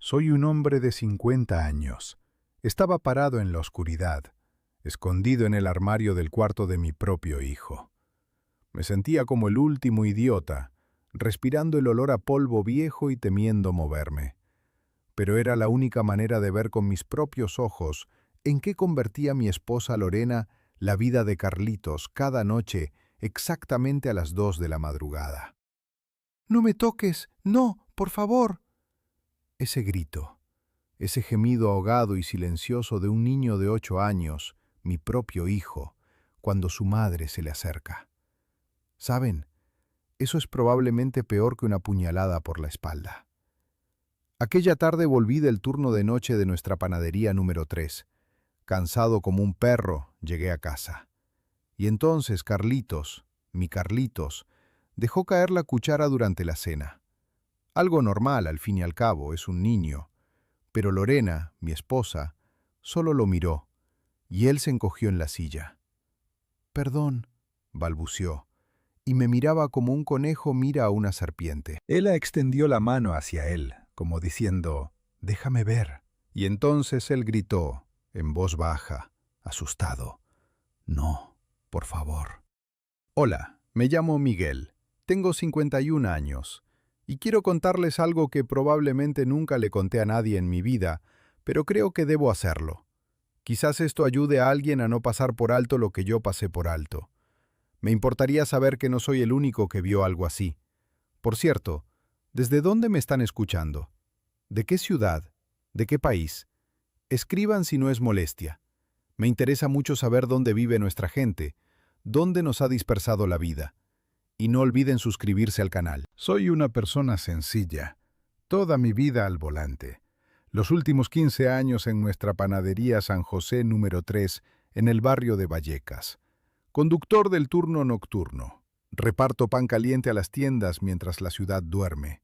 Soy un hombre de 50 años. Estaba parado en la oscuridad, escondido en el armario del cuarto de mi propio hijo. Me sentía como el último idiota, respirando el olor a polvo viejo y temiendo moverme. Pero era la única manera de ver con mis propios ojos en qué convertía mi esposa Lorena la vida de Carlitos cada noche exactamente a las 2 de la madrugada. «¡No me toques! ¡No! ¡Por favor!». Ese grito, ese gemido ahogado y silencioso de un niño de 8 años, mi propio hijo, cuando su madre se le acerca. ¿Saben? Eso es probablemente peor que una puñalada por la espalda. Aquella tarde volví del turno de noche de nuestra panadería número 3. Cansado como un perro, llegué a casa. Y entonces Carlitos, mi Carlitos, dejó caer la cuchara durante la cena. Algo normal, al fin y al cabo, es un niño. Pero Lorena, mi esposa, solo lo miró, y él se encogió en la silla. «Perdón», balbuceó, y me miraba como un conejo mira a una serpiente. Ella extendió la mano hacia él, como diciendo, «Déjame ver». Y entonces él gritó, en voz baja, asustado, «No, por favor». «Hola, me llamo Miguel, tengo 51 años, y quiero contarles algo que probablemente nunca le conté a nadie en mi vida, pero creo que debo hacerlo. Quizás esto ayude a alguien a no pasar por alto lo que yo pasé por alto. Me importaría saber que no soy el único que vio algo así. Por cierto, ¿desde dónde me están escuchando? ¿De qué ciudad? ¿De qué país? Escriban si no es molestia. Me interesa mucho saber dónde vive nuestra gente, dónde nos ha dispersado la vida. Y no olviden suscribirse al canal. Soy una persona sencilla, toda mi vida al volante. Los últimos 15 años en nuestra panadería San José número 3, en el barrio de Vallecas. Conductor del turno nocturno. Reparto pan caliente a las tiendas mientras la ciudad duerme.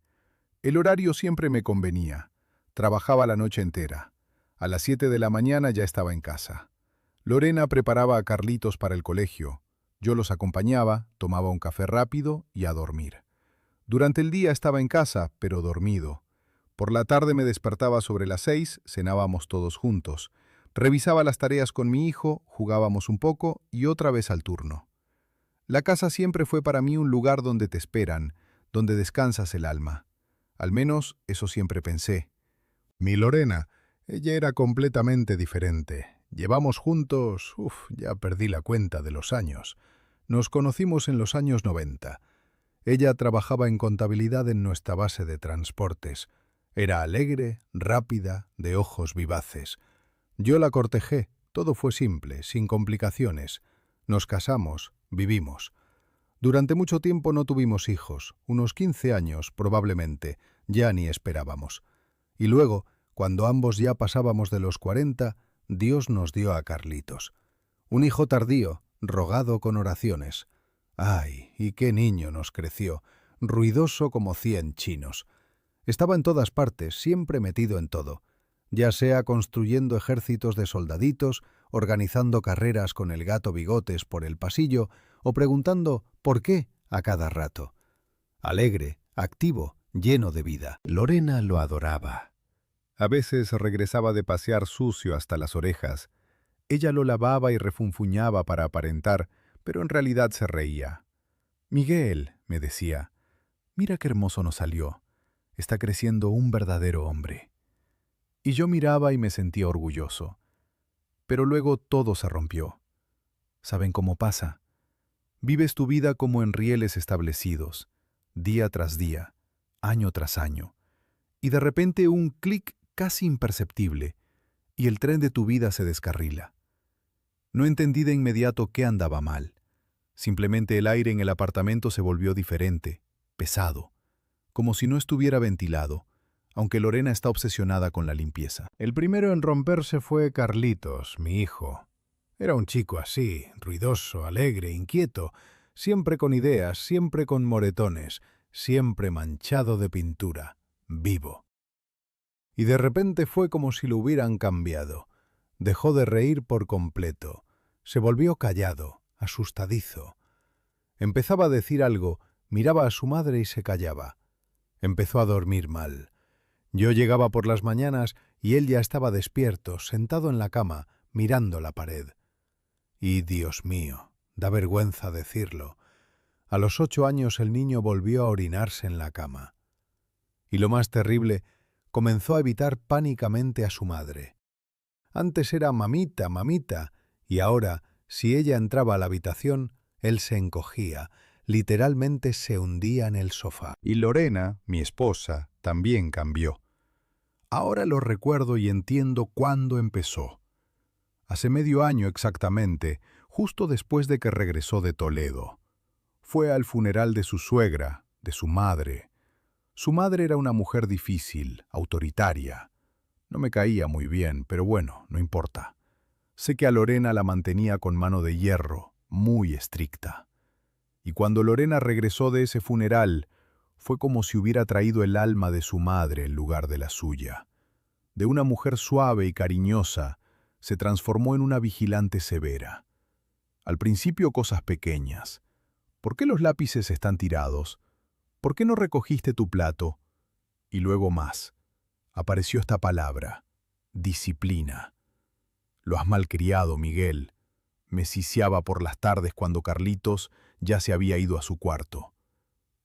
El horario siempre me convenía. Trabajaba la noche entera. A las 7 de la mañana ya estaba en casa. Lorena preparaba a Carlitos para el colegio. Yo los acompañaba, tomaba un café rápido y a dormir. Durante el día estaba en casa, pero dormido. Por la tarde me despertaba sobre las 6, cenábamos todos juntos. Revisaba las tareas con mi hijo, jugábamos un poco y otra vez al turno. La casa siempre fue para mí un lugar donde te esperan, donde descansas el alma. Al menos eso siempre pensé. Mi Lorena, ella era completamente diferente. Llevamos juntos, ya perdí la cuenta de los años. Nos conocimos en los años 90. Ella trabajaba en contabilidad en nuestra base de transportes. Era alegre, rápida, de ojos vivaces. Yo la cortejé, todo fue simple, sin complicaciones. Nos casamos, vivimos. Durante mucho tiempo no tuvimos hijos, unos 15 años probablemente, ya ni esperábamos. Y luego, cuando ambos ya pasábamos de los 40, Dios nos dio a Carlitos. Un hijo tardío, rogado con oraciones. ¡Ay, y qué niño nos creció! Ruidoso como 100 chinos. Estaba en todas partes, siempre metido en todo. Ya sea construyendo ejércitos de soldaditos, organizando carreras con el gato Bigotes por el pasillo o preguntando ¿por qué? A cada rato. Alegre, activo, lleno de vida. Lorena lo adoraba. A veces regresaba de pasear sucio hasta las orejas. Ella lo lavaba y refunfuñaba para aparentar, pero en realidad se reía. «Miguel», me decía, «mira qué hermoso nos salió. Está creciendo un verdadero hombre». Y yo miraba y me sentía orgulloso. Pero luego todo se rompió. ¿Saben cómo pasa? Vives tu vida como en rieles establecidos, día tras día, año tras año, y de repente un clic casi imperceptible, y el tren de tu vida se descarrila. No entendí de inmediato qué andaba mal. Simplemente el aire en el apartamento se volvió diferente, pesado, como si no estuviera ventilado, aunque Lorena está obsesionada con la limpieza. El primero en romperse fue Carlitos, mi hijo. Era un chico así, ruidoso, alegre, inquieto, siempre con ideas, siempre con moretones, siempre manchado de pintura, vivo. Y de repente fue como si lo hubieran cambiado. Dejó de reír por completo. Se volvió callado, asustadizo. Empezaba a decir algo, miraba a su madre y se callaba. Empezó a dormir mal. Yo llegaba por las mañanas y él ya estaba despierto, sentado en la cama, mirando la pared. Y, Dios mío, da vergüenza decirlo, a los 8 años el niño volvió a orinarse en la cama. Y lo más terrible, comenzó a evitar pánicamente a su madre. Antes era mamita, mamita, y ahora, si ella entraba a la habitación, él se encogía, literalmente se hundía en el sofá. Y Lorena, mi esposa, también cambió. Ahora lo recuerdo y entiendo cuándo empezó. Hace medio año exactamente, justo después de que regresó de Toledo. Fue al funeral de su suegra, de su madre. Su madre era una mujer difícil, autoritaria. No me caía muy bien, pero bueno, no importa. Sé que a Lorena la mantenía con mano de hierro, muy estricta. Y cuando Lorena regresó de ese funeral, fue como si hubiera traído el alma de su madre en lugar de la suya. De una mujer suave y cariñosa, se transformó en una vigilante severa. Al principio cosas pequeñas. ¿Por qué los lápices están tirados? ¿Por qué no recogiste tu plato? Y luego más. Apareció esta palabra, disciplina. Lo has malcriado, Miguel. Me ciciaba por las tardes cuando Carlitos ya se había ido a su cuarto.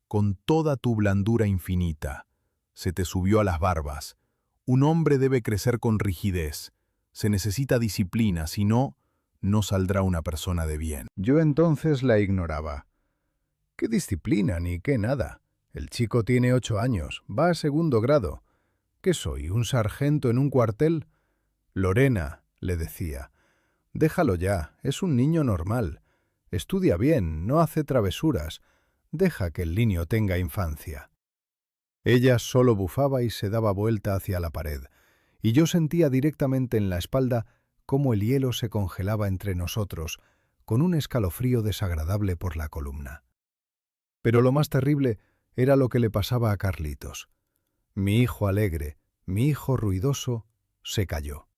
Con toda tu blandura infinita, se te subió a las barbas. Un hombre debe crecer con rigidez. Se necesita disciplina, si no, no saldrá una persona de bien. Yo entonces la ignoraba. ¿Qué disciplina ni qué nada? El chico tiene 8 años, va a 2º grado. ¿Qué soy, un sargento en un cuartel? Lorena, le decía, déjalo ya, es un niño normal. Estudia bien, no hace travesuras. Deja que el niño tenga infancia. Ella solo bufaba y se daba vuelta hacia la pared, y yo sentía directamente en la espalda cómo el hielo se congelaba entre nosotros, con un escalofrío desagradable por la columna. Pero lo más terrible era lo que le pasaba a Carlitos. Mi hijo alegre, mi hijo ruidoso, se cayó.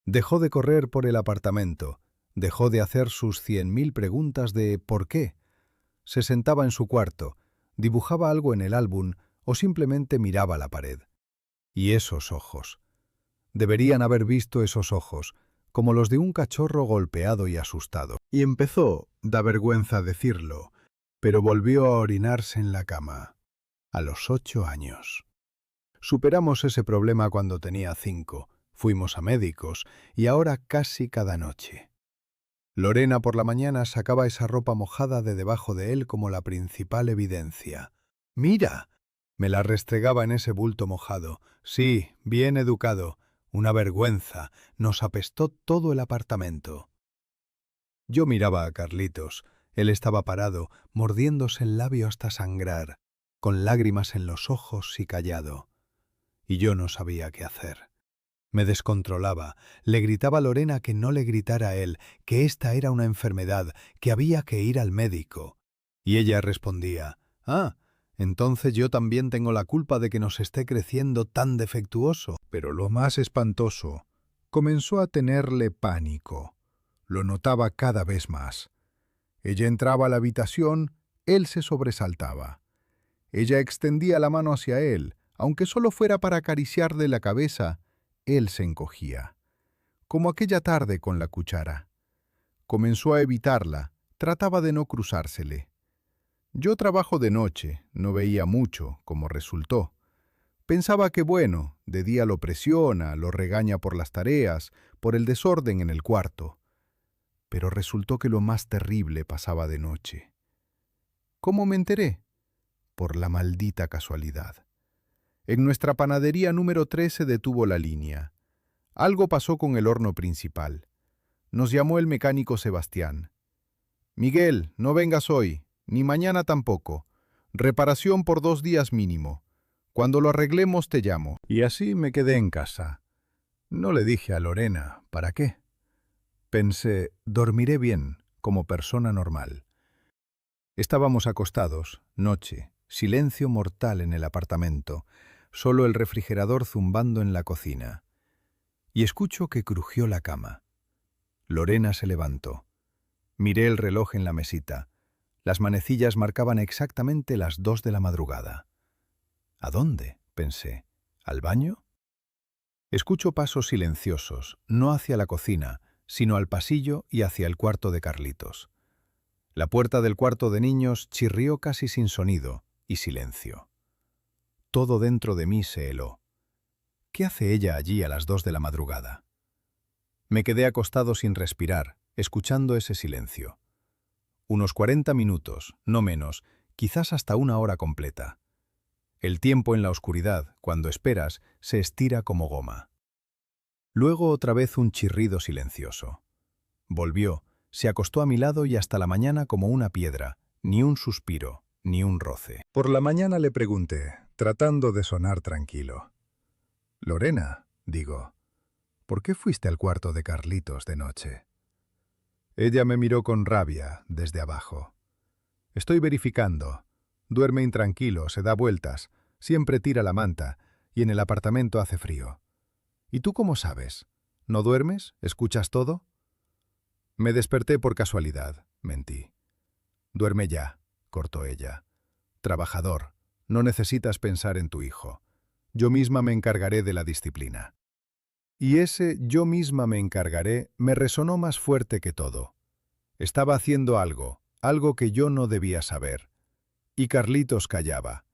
Dejó de correr por el apartamento, dejó de hacer sus 100.000 preguntas de ¿por qué? Se sentaba en su cuarto, dibujaba algo en el álbum o simplemente miraba la pared. Y esos ojos. Deberían haber visto esos ojos, como los de un cachorro golpeado y asustado. Y empezó, da vergüenza decirlo, pero volvió a orinarse en la cama, a los 8 años. Superamos ese problema cuando tenía 5, fuimos a médicos y ahora casi cada noche. Lorena por la mañana sacaba esa ropa mojada de debajo de él como la principal evidencia. ¡Mira! Me la restregaba en ese bulto mojado. Sí, bien educado. Una vergüenza. Nos apestó todo el apartamento. Yo miraba a Carlitos. Él estaba parado, mordiéndose el labio hasta sangrar, con lágrimas en los ojos y callado. Y yo no sabía qué hacer. Me descontrolaba, le gritaba a Lorena que no le gritara a él, que esta era una enfermedad, que había que ir al médico. Y ella respondía, entonces yo también tengo la culpa de que nos esté creciendo tan defectuoso. Pero lo más espantoso, comenzó a tenerle pánico. Lo notaba cada vez más. Ella entraba a la habitación, él se sobresaltaba. Ella extendía la mano hacia él, aunque solo fuera para acariciarle la cabeza, él se encogía. Como aquella tarde con la cuchara. Comenzó a evitarla, trataba de no cruzársele. Yo trabajo de noche, no veía mucho, como resultó. Pensaba que bueno, de día lo presiona, lo regaña por las tareas, por el desorden en el cuarto. Pero resultó que lo más terrible pasaba de noche. ¿Cómo me enteré? Por la maldita casualidad. En nuestra panadería número 3 se detuvo la línea. Algo pasó con el horno principal. Nos llamó el mecánico Sebastián. «Miguel, no vengas hoy, ni mañana tampoco. Reparación por 2 días mínimo. Cuando lo arreglemos te llamo». Y así me quedé en casa. No le dije a Lorena, ¿para qué? Pensé, dormiré bien, como persona normal. Estábamos acostados, noche, silencio mortal en el apartamento, solo el refrigerador zumbando en la cocina. Y escucho que crujió la cama. Lorena se levantó. Miré el reloj en la mesita. Las manecillas marcaban exactamente las 2 de la madrugada. ¿A dónde?, pensé. ¿Al baño? Escucho pasos silenciosos, no hacia la cocina, sino al pasillo y hacia el cuarto de Carlitos. La puerta del cuarto de niños chirrió casi sin sonido y silencio. Todo dentro de mí se heló. ¿Qué hace ella allí a las 2 de la madrugada? Me quedé acostado sin respirar, escuchando ese silencio. Unos 40 minutos, no menos, quizás hasta 1 hora completa. El tiempo en la oscuridad, cuando esperas, se estira como goma. Luego otra vez un chirrido silencioso. Volvió, se acostó a mi lado y hasta la mañana como una piedra, ni un suspiro, ni un roce. Por la mañana le pregunté, tratando de sonar tranquilo. «Lorena», digo, «¿por qué fuiste al cuarto de Carlitos de noche?» Ella me miró con rabia desde abajo. «Estoy verificando. Duerme intranquilo, se da vueltas, siempre tira la manta, y en el apartamento hace frío. ¿Y tú cómo sabes? ¿No duermes? ¿Escuchas todo?» Me desperté por casualidad, mentí. «Duerme ya», cortó ella. «Trabajador, no necesitas pensar en tu hijo. Yo misma me encargaré de la disciplina». Y ese «yo misma me encargaré» me resonó más fuerte que todo. Estaba haciendo algo que yo no debía saber. Y Carlitos callaba.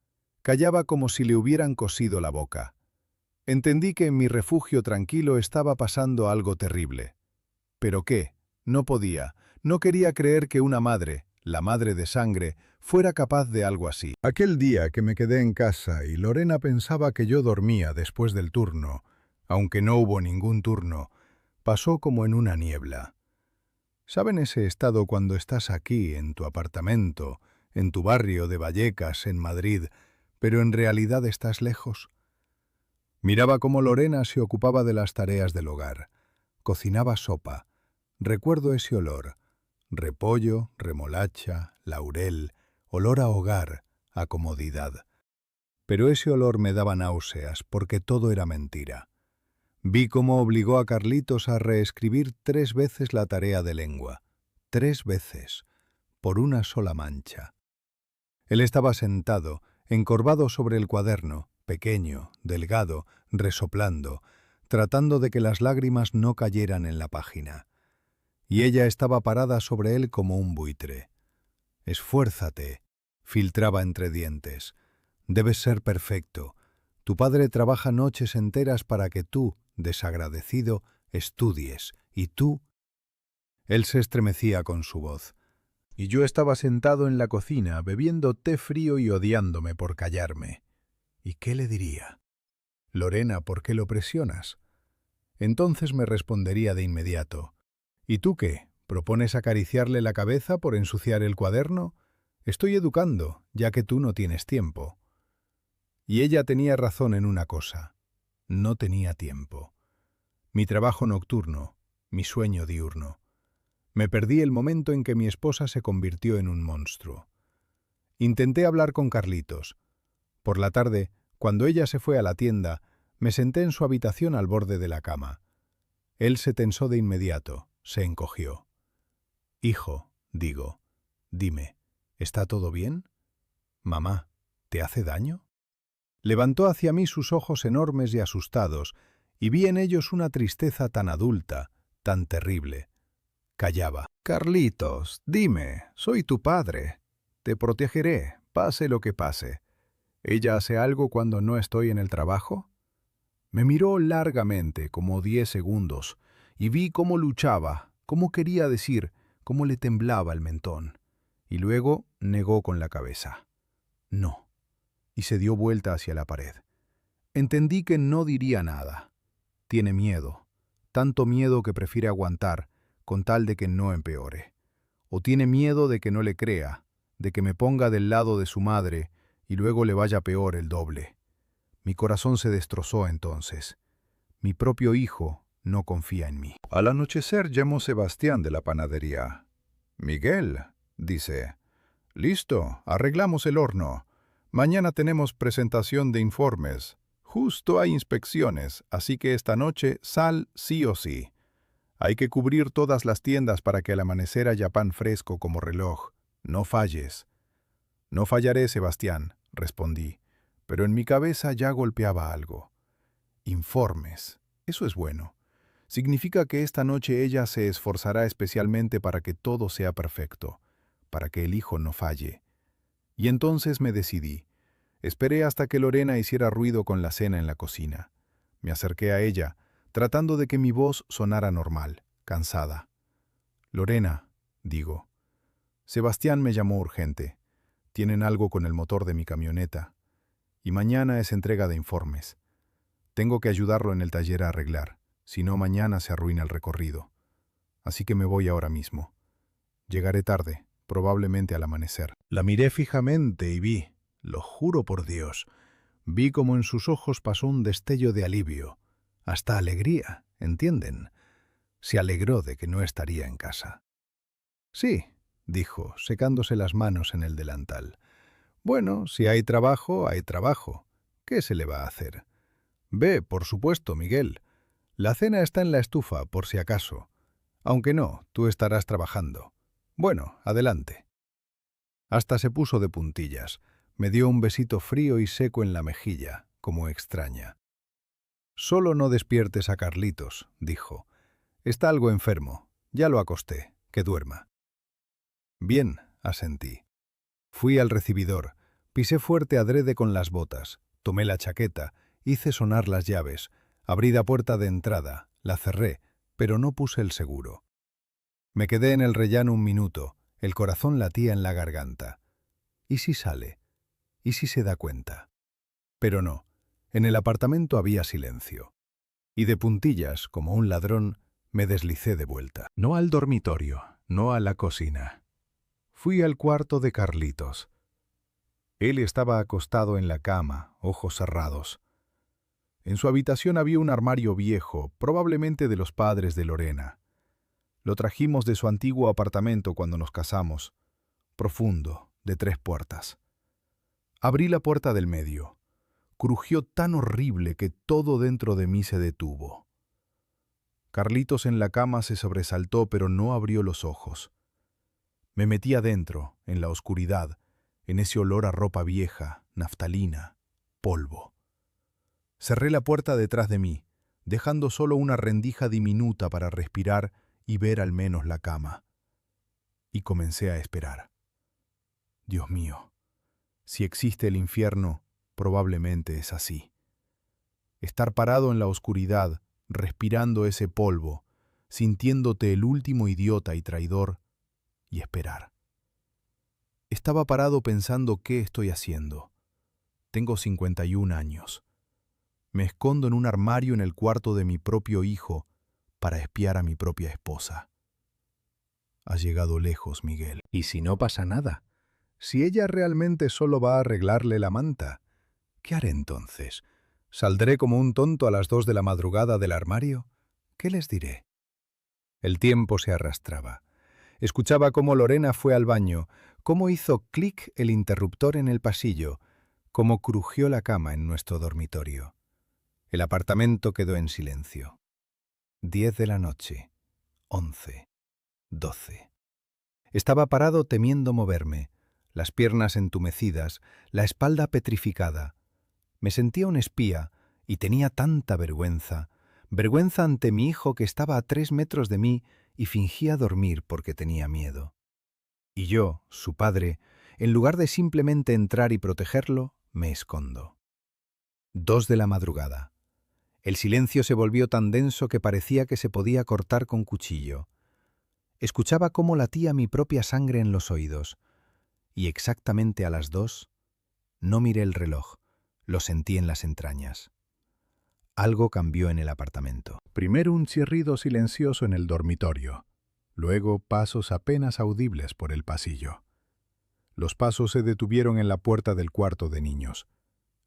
Callaba como si le hubieran cosido la boca. Entendí que en mi refugio tranquilo estaba pasando algo terrible. ¿Pero qué? No podía, no quería creer que una madre, la madre de sangre, fuera capaz de algo así. Aquel día que me quedé en casa y Lorena pensaba que yo dormía después del turno, aunque no hubo ningún turno, pasó como en una niebla. ¿Saben ese estado cuando estás aquí, en tu apartamento, en tu barrio de Vallecas, en Madrid, pero en realidad estás lejos? Miraba cómo Lorena se ocupaba de las tareas del hogar. Cocinaba sopa. Recuerdo ese olor. Repollo, remolacha, laurel, olor a hogar, a comodidad. Pero ese olor me daba náuseas porque todo era mentira. Vi cómo obligó a Carlitos a reescribir 3 veces la tarea de lengua. 3 veces, por una sola mancha. Él estaba sentado, encorvado sobre el cuaderno, pequeño, delgado, resoplando, tratando de que las lágrimas no cayeran en la página. Y ella estaba parada sobre él como un buitre. «Esfuérzate», filtraba entre dientes. «Debes ser perfecto. Tu padre trabaja noches enteras para que tú, desagradecido, estudies. Y tú...» Él se estremecía con su voz. Y yo estaba sentado en la cocina, bebiendo té frío y odiándome por callarme. ¿Y qué le diría? «Lorena, ¿por qué lo presionas?» Entonces me respondería de inmediato. «¿Y tú qué? ¿Propones acariciarle la cabeza por ensuciar el cuaderno? Estoy educando, ya que tú no tienes tiempo». Y ella tenía razón en una cosa. No tenía tiempo. Mi trabajo nocturno, mi sueño diurno. Me perdí el momento en que mi esposa se convirtió en un monstruo. Intenté hablar con Carlitos. Por la tarde, cuando ella se fue a la tienda, me senté en su habitación al borde de la cama. Él se tensó de inmediato, se encogió. «Hijo», digo, «dime, ¿está todo bien? Mamá, ¿te hace daño?» Levantó hacia mí sus ojos enormes y asustados, y vi en ellos una tristeza tan adulta, tan terrible. Callaba. «Carlitos, dime, soy tu padre. Te protegeré, pase lo que pase. ¿Ella hace algo cuando no estoy en el trabajo?» Me miró largamente, como 10 segundos, y vi cómo luchaba, cómo quería decir, cómo le temblaba el mentón. Y luego negó con la cabeza. «No». Y se dio vuelta hacia la pared. Entendí que no diría nada. Tiene miedo, tanto miedo que prefiere aguantar, con tal de que no empeore. O tiene miedo de que no le crea, de que me ponga del lado de su madre y luego le vaya peor el doble. Mi corazón se destrozó entonces. Mi propio hijo no confía en mí. Al anochecer llamó Sebastián de la panadería. «Miguel», dice, «listo, arreglamos el horno. Mañana tenemos presentación de informes. Justo hay inspecciones, así que esta noche sal sí o sí. Hay que cubrir todas las tiendas para que al amanecer haya pan fresco como reloj. No falles». «No fallaré, Sebastián», respondí, pero en mi cabeza ya golpeaba algo. Informes. Eso es bueno. Significa que esta noche ella se esforzará especialmente para que todo sea perfecto, para que el hijo no falle. Y entonces me decidí. Esperé hasta que Lorena hiciera ruido con la cena en la cocina. Me acerqué a ella, tratando de que mi voz sonara normal, cansada. Lorena, digo. Sebastián me llamó urgente. Tienen algo con el motor de mi camioneta. Y mañana es entrega de informes. Tengo que ayudarlo en el taller a arreglar, si no mañana se arruina el recorrido. Así que me voy ahora mismo. Llegaré tarde, probablemente al amanecer. La miré fijamente y vi, lo juro por Dios, vi como en sus ojos pasó un destello de alivio, hasta alegría, ¿entienden? Se alegró de que no estaría en casa. Sí, dijo, secándose las manos en el delantal. Bueno, si hay trabajo, hay trabajo. ¿Qué se le va a hacer? Ve, por supuesto, Miguel. La cena está en la estufa, por si acaso. Aunque no, tú estarás trabajando. Bueno, adelante. Hasta se puso de puntillas. Me dio un besito frío y seco en la mejilla, como extraña. Solo no despiertes a Carlitos, dijo. Está algo enfermo. Ya lo acosté. Que duerma. Bien, asentí. Fui al recibidor. Pisé fuerte adrede con las botas. Tomé la chaqueta. Hice sonar las llaves. Abrí la puerta de entrada. La cerré, pero no puse el seguro. Me quedé en el rellano un minuto. El corazón latía en la garganta. ¿Y si sale? ¿Y si se da cuenta? Pero no. En el apartamento había silencio. Y de puntillas, como un ladrón, me deslicé de vuelta. No al dormitorio, no a la cocina. Fui al cuarto de Carlitos. Él estaba acostado en la cama, ojos cerrados. En su habitación había un armario viejo, probablemente de los padres de Lorena. Lo trajimos de su antiguo apartamento cuando nos casamos, profundo, de 3 puertas. Abrí la puerta del medio. Crujió tan horrible que todo dentro de mí se detuvo. Carlitos en la cama se sobresaltó, pero no abrió los ojos. Me metí adentro, en la oscuridad, en ese olor a ropa vieja, naftalina, polvo. Cerré la puerta detrás de mí, dejando solo una rendija diminuta para respirar y ver al menos la cama. Y comencé a esperar. Dios mío, si existe el infierno, probablemente es así. Estar parado en la oscuridad, respirando ese polvo, sintiéndote el último idiota y traidor, y esperar. Estaba parado pensando qué estoy haciendo. Tengo 51 años. Me escondo en un armario en el cuarto de mi propio hijo para espiar a mi propia esposa. Has llegado lejos, Miguel. ¿Y si no pasa nada? Si ella realmente solo va a arreglarle la manta, ¿qué haré entonces? ¿Saldré como un tonto a las 2 de la madrugada del armario? ¿Qué les diré? El tiempo se arrastraba. Escuchaba cómo Lorena fue al baño, cómo hizo clic el interruptor en el pasillo, cómo crujió la cama en nuestro dormitorio. El apartamento quedó en silencio. 10 de la noche, 11, 12. Estaba parado temiendo moverme, las piernas entumecidas, la espalda petrificada. Me sentía un espía y tenía tanta vergüenza, vergüenza ante mi hijo que estaba a 3 metros de mí y fingía dormir porque tenía miedo. Y yo, su padre, en lugar de simplemente entrar y protegerlo, me escondo. 2 de la madrugada. El silencio se volvió tan denso que parecía que se podía cortar con cuchillo. Escuchaba cómo latía mi propia sangre en los oídos. Y exactamente a las 2, no miré el reloj, lo sentí en las entrañas. Algo cambió en el apartamento. Primero un chirrido silencioso en el dormitorio, luego pasos apenas audibles por el pasillo. Los pasos se detuvieron en la puerta del cuarto de niños.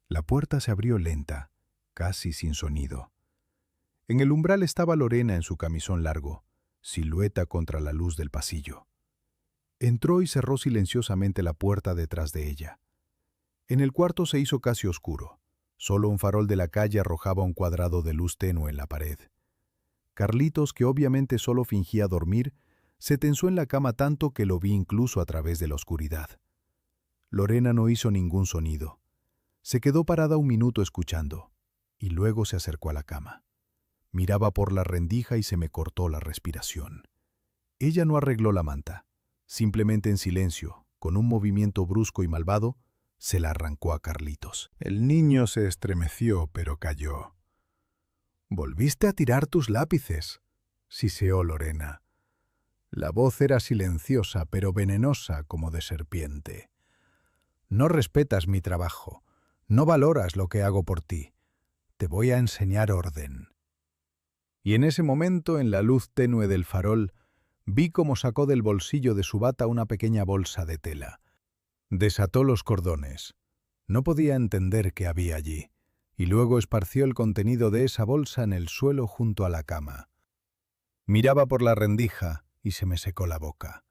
La puerta se abrió lenta, casi sin sonido. En el umbral estaba Lorena en su camisón largo, silueta contra la luz del pasillo. Entró y cerró silenciosamente la puerta detrás de ella. En el cuarto se hizo casi oscuro. Solo un farol de la calle arrojaba un cuadrado de luz tenue en la pared. Carlitos, que obviamente solo fingía dormir, se tensó en la cama tanto que lo vi incluso a través de la oscuridad. Lorena no hizo ningún sonido. Se quedó parada un minuto escuchando. y luego se acercó a la cama. Miraba por la rendija y se me cortó la respiración. Ella no arregló la manta. Simplemente en silencio, con un movimiento brusco y malvado, se la arrancó a Carlitos. El niño se estremeció, pero calló. «¿Volviste a tirar tus lápices?», siseó Lorena. La voz era silenciosa, pero venenosa como de serpiente. «No respetas mi trabajo. No valoras lo que hago por ti. Te voy a enseñar orden». Y en ese momento, en la luz tenue del farol, vi cómo sacó del bolsillo de su bata una pequeña bolsa de tela. Desató los cordones. No podía entender qué había allí, y luego esparció el contenido de esa bolsa en el suelo junto a la cama. Miraba por la rendija y se me secó la boca.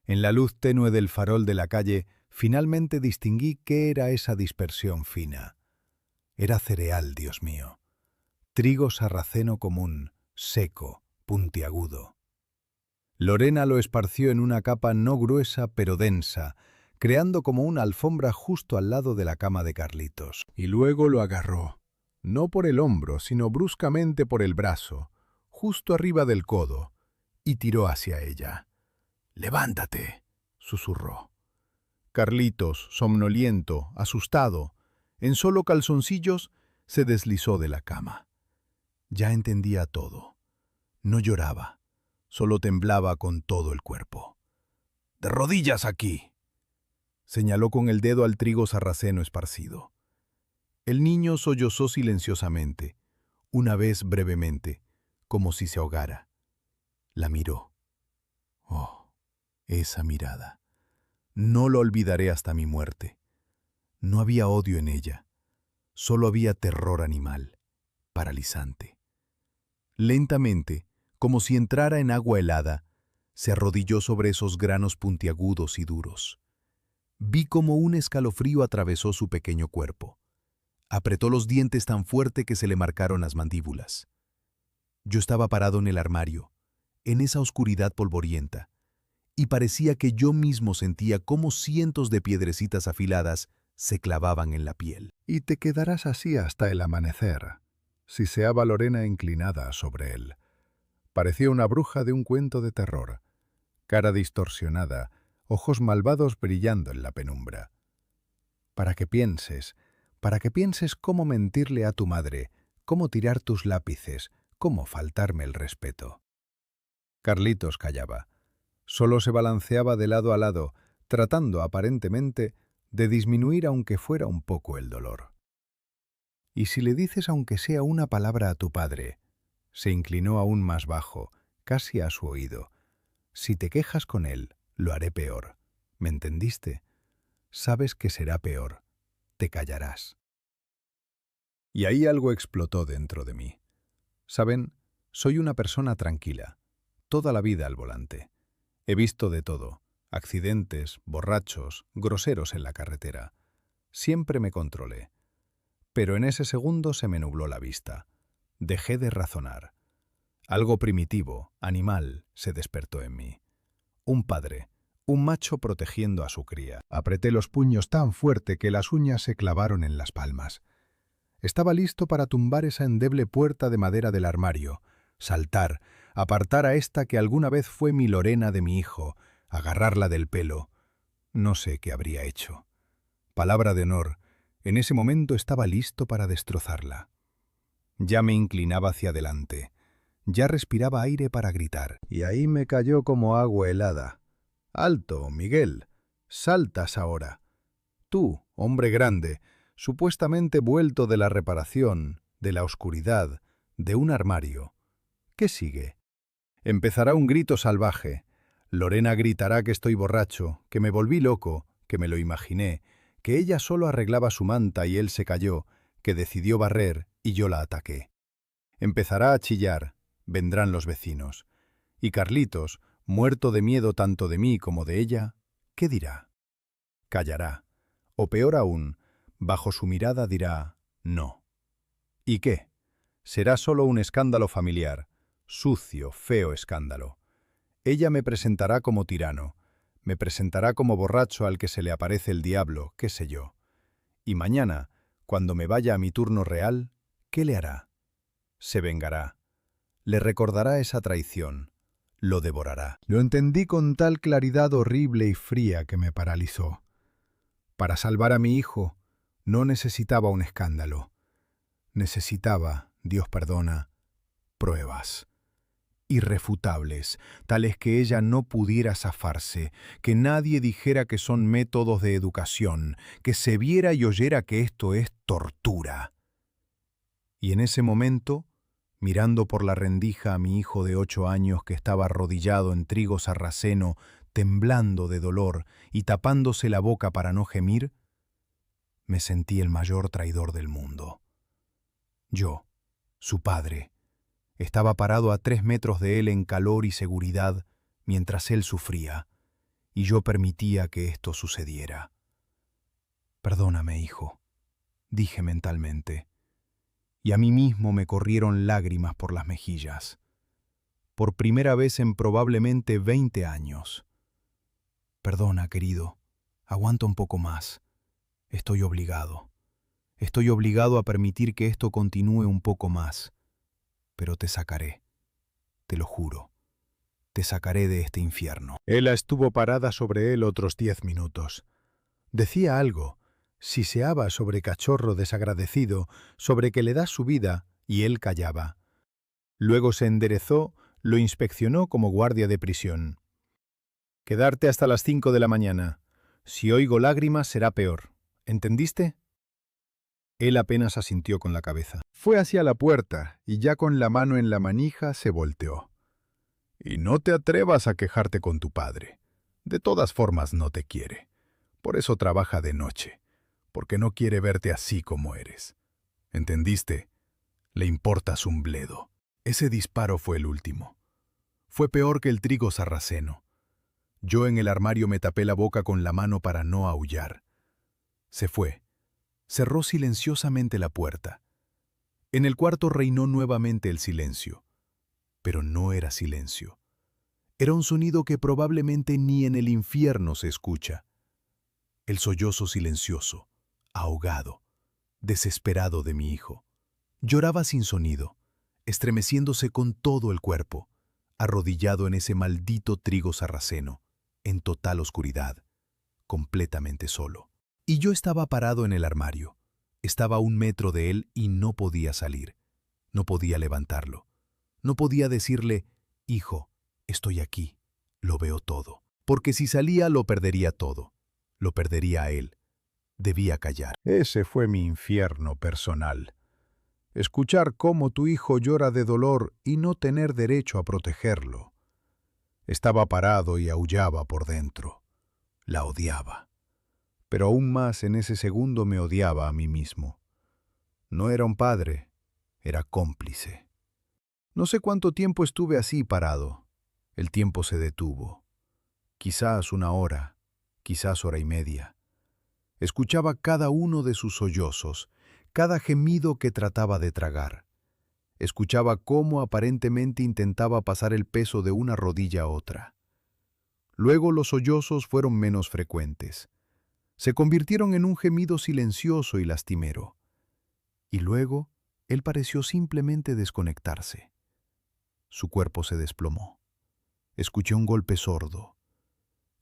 En la luz tenue del farol de la calle, finalmente distinguí qué era esa dispersión fina. Era cereal, Dios mío. Trigo sarraceno común, seco, puntiagudo. Lorena lo esparció en una capa no gruesa pero densa, creando como una alfombra justo al lado de la cama de Carlitos. Y luego lo agarró, no por el hombro, sino bruscamente por el brazo, justo arriba del codo, y tiró hacia ella. «¡Levántate!», susurró. Carlitos, somnoliento, asustado, en solo calzoncillos, se deslizó de la cama. Ya entendía todo. No lloraba, solo temblaba con todo el cuerpo. «¡De rodillas aquí!», señaló con el dedo al trigo sarraceno esparcido. El niño sollozó silenciosamente, una vez brevemente, como si se ahogara. La miró. Oh, esa mirada. No lo olvidaré hasta mi muerte. No había odio en ella, solo había terror animal, paralizante. Lentamente, como si entrara en agua helada, se arrodilló sobre esos granos puntiagudos y duros. Vi cómo un escalofrío atravesó su pequeño cuerpo. Apretó los dientes tan fuerte que se le marcaron las mandíbulas. Yo estaba parado en el armario, en esa oscuridad polvorienta, y parecía que yo mismo sentía cómo cientos de piedrecitas afiladas se clavaban en la piel. «Y te quedarás así hasta el amanecer», siseaba Lorena inclinada sobre él. Parecía una bruja de un cuento de terror. Cara distorsionada, ojos malvados brillando en la penumbra. Para que pienses cómo mentirle a tu madre, cómo tirar tus lápices, cómo faltarme el respeto. Carlitos callaba. Solo se balanceaba de lado a lado, tratando, aparentemente, de disminuir aunque fuera un poco el dolor. «¿Y si le dices aunque sea una palabra a tu padre?», se inclinó aún más bajo, casi a su oído. «Si te quejas con él, lo haré peor. ¿Me entendiste? Sabes que será peor. Te callarás». Y ahí algo explotó dentro de mí. Saben, soy una persona tranquila, toda la vida al volante. He visto de todo, accidentes, borrachos, groseros en la carretera. Siempre me controlé. Pero en ese segundo se me nubló la vista. Dejé de razonar. Algo primitivo, animal, se despertó en mí. Un padre, un macho protegiendo a su cría. Apreté los puños tan fuerte que las uñas se clavaron en las palmas. Estaba listo para tumbar esa endeble puerta de madera del armario, saltar, apartar a esta que alguna vez fue mi Lorena de mi hijo, agarrarla del pelo. No sé qué habría hecho. Palabra de honor, en ese momento estaba listo para destrozarla. Ya me inclinaba hacia adelante. Ya respiraba aire para gritar. Y ahí me cayó como agua helada. «¡Alto, Miguel! ¡Saltas ahora! Tú, hombre grande, supuestamente vuelto de la reparación, de la oscuridad, de un armario. ¿Qué sigue?» Empezará un grito salvaje. Lorena gritará que estoy borracho, que me volví loco, que me lo imaginé, que ella solo arreglaba su manta y él se cayó, que decidió barrer y yo la ataqué. Empezará a chillar, vendrán los vecinos. Y Carlitos, muerto de miedo tanto de mí como de ella, ¿qué dirá? Callará. O peor aún, bajo su mirada dirá no. ¿Y qué? Será solo un escándalo familiar, sucio, feo escándalo. Ella me presentará como tirano, me presentará como borracho al que se le aparece el diablo, qué sé yo. Y mañana, cuando me vaya a mi turno real, ¿Qué le hará? Se vengará. Le recordará esa traición. Lo devorará. Lo entendí con tal claridad horrible y fría que me paralizó. Para salvar a mi hijo, no necesitaba un escándalo. Necesitaba, Dios perdona, pruebas. Irrefutables, tales que ella no pudiera zafarse, que nadie dijera que son métodos de educación, que se viera y oyera que esto es tortura. Y en ese momento, mirando por la rendija a mi hijo de 8 años que estaba arrodillado en trigo sarraceno, temblando de dolor y tapándose la boca para no gemir, me sentí el mayor traidor del mundo. Yo, su padre, estaba parado a 3 metros de él en calor y seguridad mientras él sufría, y yo permitía que esto sucediera. «Perdóname, hijo», dije mentalmente, y a mí mismo me corrieron lágrimas por las mejillas. Por primera vez en probablemente 20 años. «Perdona, querido, aguanta un poco más. Estoy obligado. Estoy obligado a permitir que esto continúe un poco más. Pero te sacaré, te lo juro, te sacaré de este infierno». Ella estuvo parada sobre él otros 10 minutos. Decía algo, siseaba sobre cachorro desagradecido, sobre que le das su vida, y él callaba. Luego se enderezó, lo inspeccionó como guardia de prisión. «Quedarte hasta las 5 de la mañana. Si oigo lágrimas será peor. ¿Entendiste?» Él apenas asintió con la cabeza. Fue hacia la puerta y ya con la mano en la manija se volteó. «Y no te atrevas a quejarte con tu padre. De todas formas no te quiere. Por eso trabaja de noche, porque no quiere verte así como eres. ¿Entendiste? Le importas un bledo». Ese disparo fue el último. Fue peor que el trigo sarraceno. Yo en el armario me tapé la boca con la mano para no aullar. Se fue. Cerró silenciosamente la puerta. En el cuarto reinó nuevamente el silencio. Pero no era silencio. Era un sonido que probablemente ni en el infierno se escucha. El sollozo silencioso, ahogado, desesperado de mi hijo. Lloraba sin sonido, estremeciéndose con todo el cuerpo, arrodillado en ese maldito trigo sarraceno, en total oscuridad, completamente solo. Y yo estaba parado en el armario. Estaba a 1 metro de él y no podía salir. No podía levantarlo. No podía decirle, «Hijo, estoy aquí, lo veo todo». Porque si salía lo perdería todo. Lo perdería a él. Debía callar. Ese fue mi infierno personal. Escuchar cómo tu hijo llora de dolor y no tener derecho a protegerlo. Estaba parado y aullaba por dentro. La odiaba. Pero aún más en ese segundo me odiaba a mí mismo. No era un padre, era cómplice. No sé cuánto tiempo estuve así parado. El tiempo se detuvo. Quizás 1 hora, quizás 1 hora y media. Escuchaba cada uno de sus sollozos, cada gemido que trataba de tragar. Escuchaba cómo aparentemente intentaba pasar el peso de una rodilla a otra. Luego los sollozos fueron menos frecuentes. Se convirtieron en un gemido silencioso y lastimero. Y luego, él pareció simplemente desconectarse. Su cuerpo se desplomó. Escuché un golpe sordo.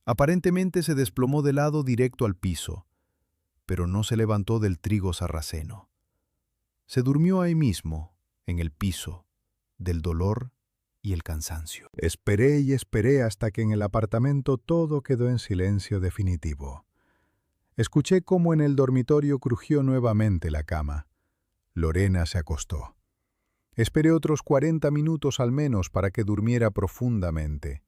Aparentemente se desplomó de lado directo al piso, pero no se levantó del trigo sarraceno. Se durmió ahí mismo, en el piso, del dolor y el cansancio. Esperé y esperé hasta que en el apartamento todo quedó en silencio definitivo. Escuché cómo en el dormitorio crujió nuevamente la cama. Lorena se acostó. Esperé otros 40 minutos al menos para que durmiera profundamente.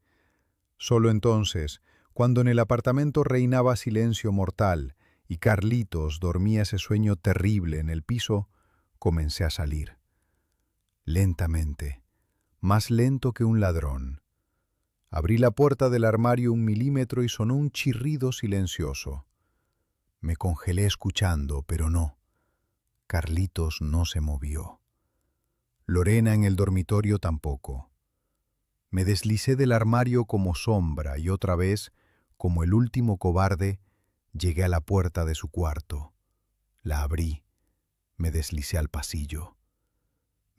Solo entonces, cuando en el apartamento reinaba silencio mortal y Carlitos dormía ese sueño terrible en el piso, comencé a salir. Lentamente, más lento que un ladrón. Abrí la puerta del armario 1 milímetro y sonó un chirrido silencioso. Me congelé escuchando, pero no. Carlitos no se movió. Lorena en el dormitorio tampoco. Me deslicé del armario como sombra y otra vez, como el último cobarde, llegué a la puerta de su cuarto. La abrí. Me deslicé al pasillo.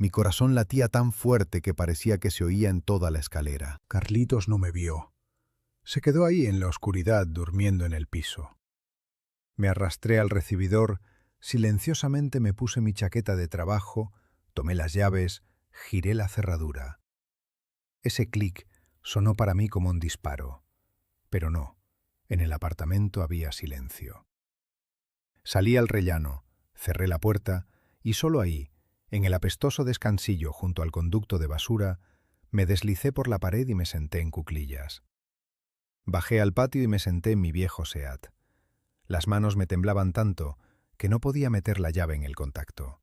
Mi corazón latía tan fuerte que parecía que se oía en toda la escalera. Carlitos no me vio. Se quedó ahí en la oscuridad, durmiendo en el piso. Me arrastré al recibidor, silenciosamente me puse mi chaqueta de trabajo, tomé las llaves, giré la cerradura. Ese clic sonó para mí como un disparo. Pero no, en el apartamento había silencio. Salí al rellano, cerré la puerta y solo ahí, en el apestoso descansillo junto al conducto de basura, me deslicé por la pared y me senté en cuclillas. Bajé al patio y me senté en mi viejo Seat. Las manos me temblaban tanto que no podía meter la llave en el contacto.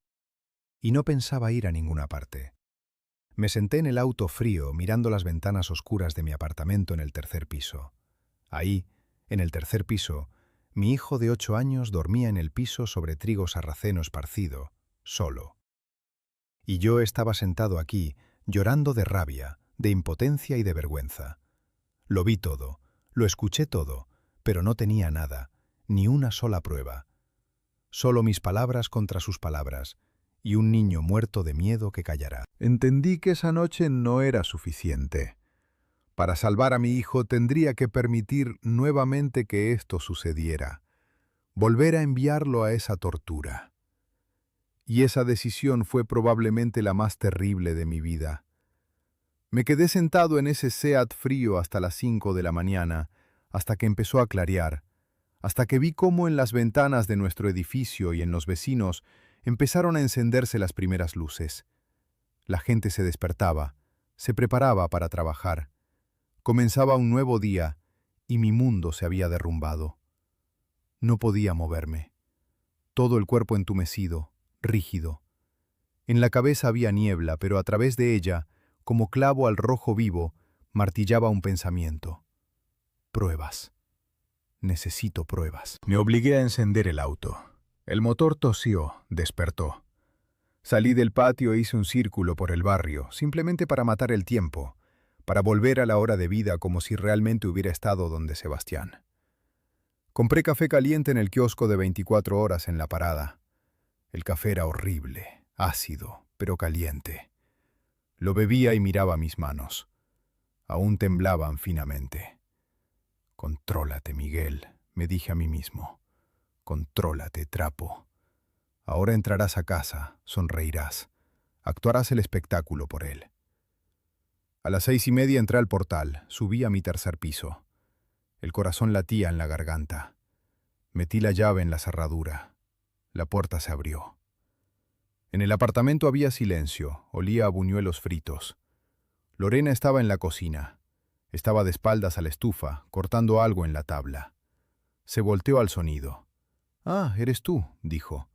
Y no pensaba ir a ninguna parte. Me senté en el auto frío mirando las ventanas oscuras de mi apartamento en el tercer piso. Ahí, en el tercer piso, mi hijo de 8 años dormía en el piso sobre trigo sarraceno esparcido, solo. Y yo estaba sentado aquí, llorando de rabia, de impotencia y de vergüenza. Lo vi todo, lo escuché todo, pero no tenía nada, ni una sola prueba. Solo mis palabras contra sus palabras, y un niño muerto de miedo que callará. Entendí que esa noche no era suficiente. Para salvar a mi hijo tendría que permitir nuevamente que esto sucediera, volver a enviarlo a esa tortura. Y esa decisión fue probablemente la más terrible de mi vida. Me quedé sentado en ese Seat frío hasta las 5 de la mañana, hasta que empezó a clarear, hasta que vi cómo en las ventanas de nuestro edificio y en los vecinos empezaron a encenderse las primeras luces. La gente se despertaba, se preparaba para trabajar. Comenzaba un nuevo día y mi mundo se había derrumbado. No podía moverme. Todo el cuerpo entumecido, rígido. En la cabeza había niebla, pero a través de ella, como clavo al rojo vivo, martillaba un pensamiento. Pruebas. Necesito pruebas. Me obligué a encender el auto. El motor tosió, despertó. Salí del patio e hice un círculo por el barrio, simplemente para matar el tiempo, para volver a la hora de vida como si realmente hubiera estado donde Sebastián. Compré café caliente en el kiosco de 24 horas en la parada. El café era horrible, ácido, pero caliente. Lo bebía y miraba mis manos. Aún temblaban finamente. «Contrólate, Miguel», me dije a mí mismo. «Contrólate, trapo. Ahora entrarás a casa, sonreirás. Actuarás el espectáculo por él». A las 6:30 entré al portal, subí a mi tercer piso. El corazón latía en la garganta. Metí la llave en la cerradura. La puerta se abrió. En el apartamento había silencio, olía a buñuelos fritos. Lorena estaba en la cocina. Estaba de espaldas a la estufa, cortando algo en la tabla. Se volteó al sonido. «Ah, eres tú», dijo.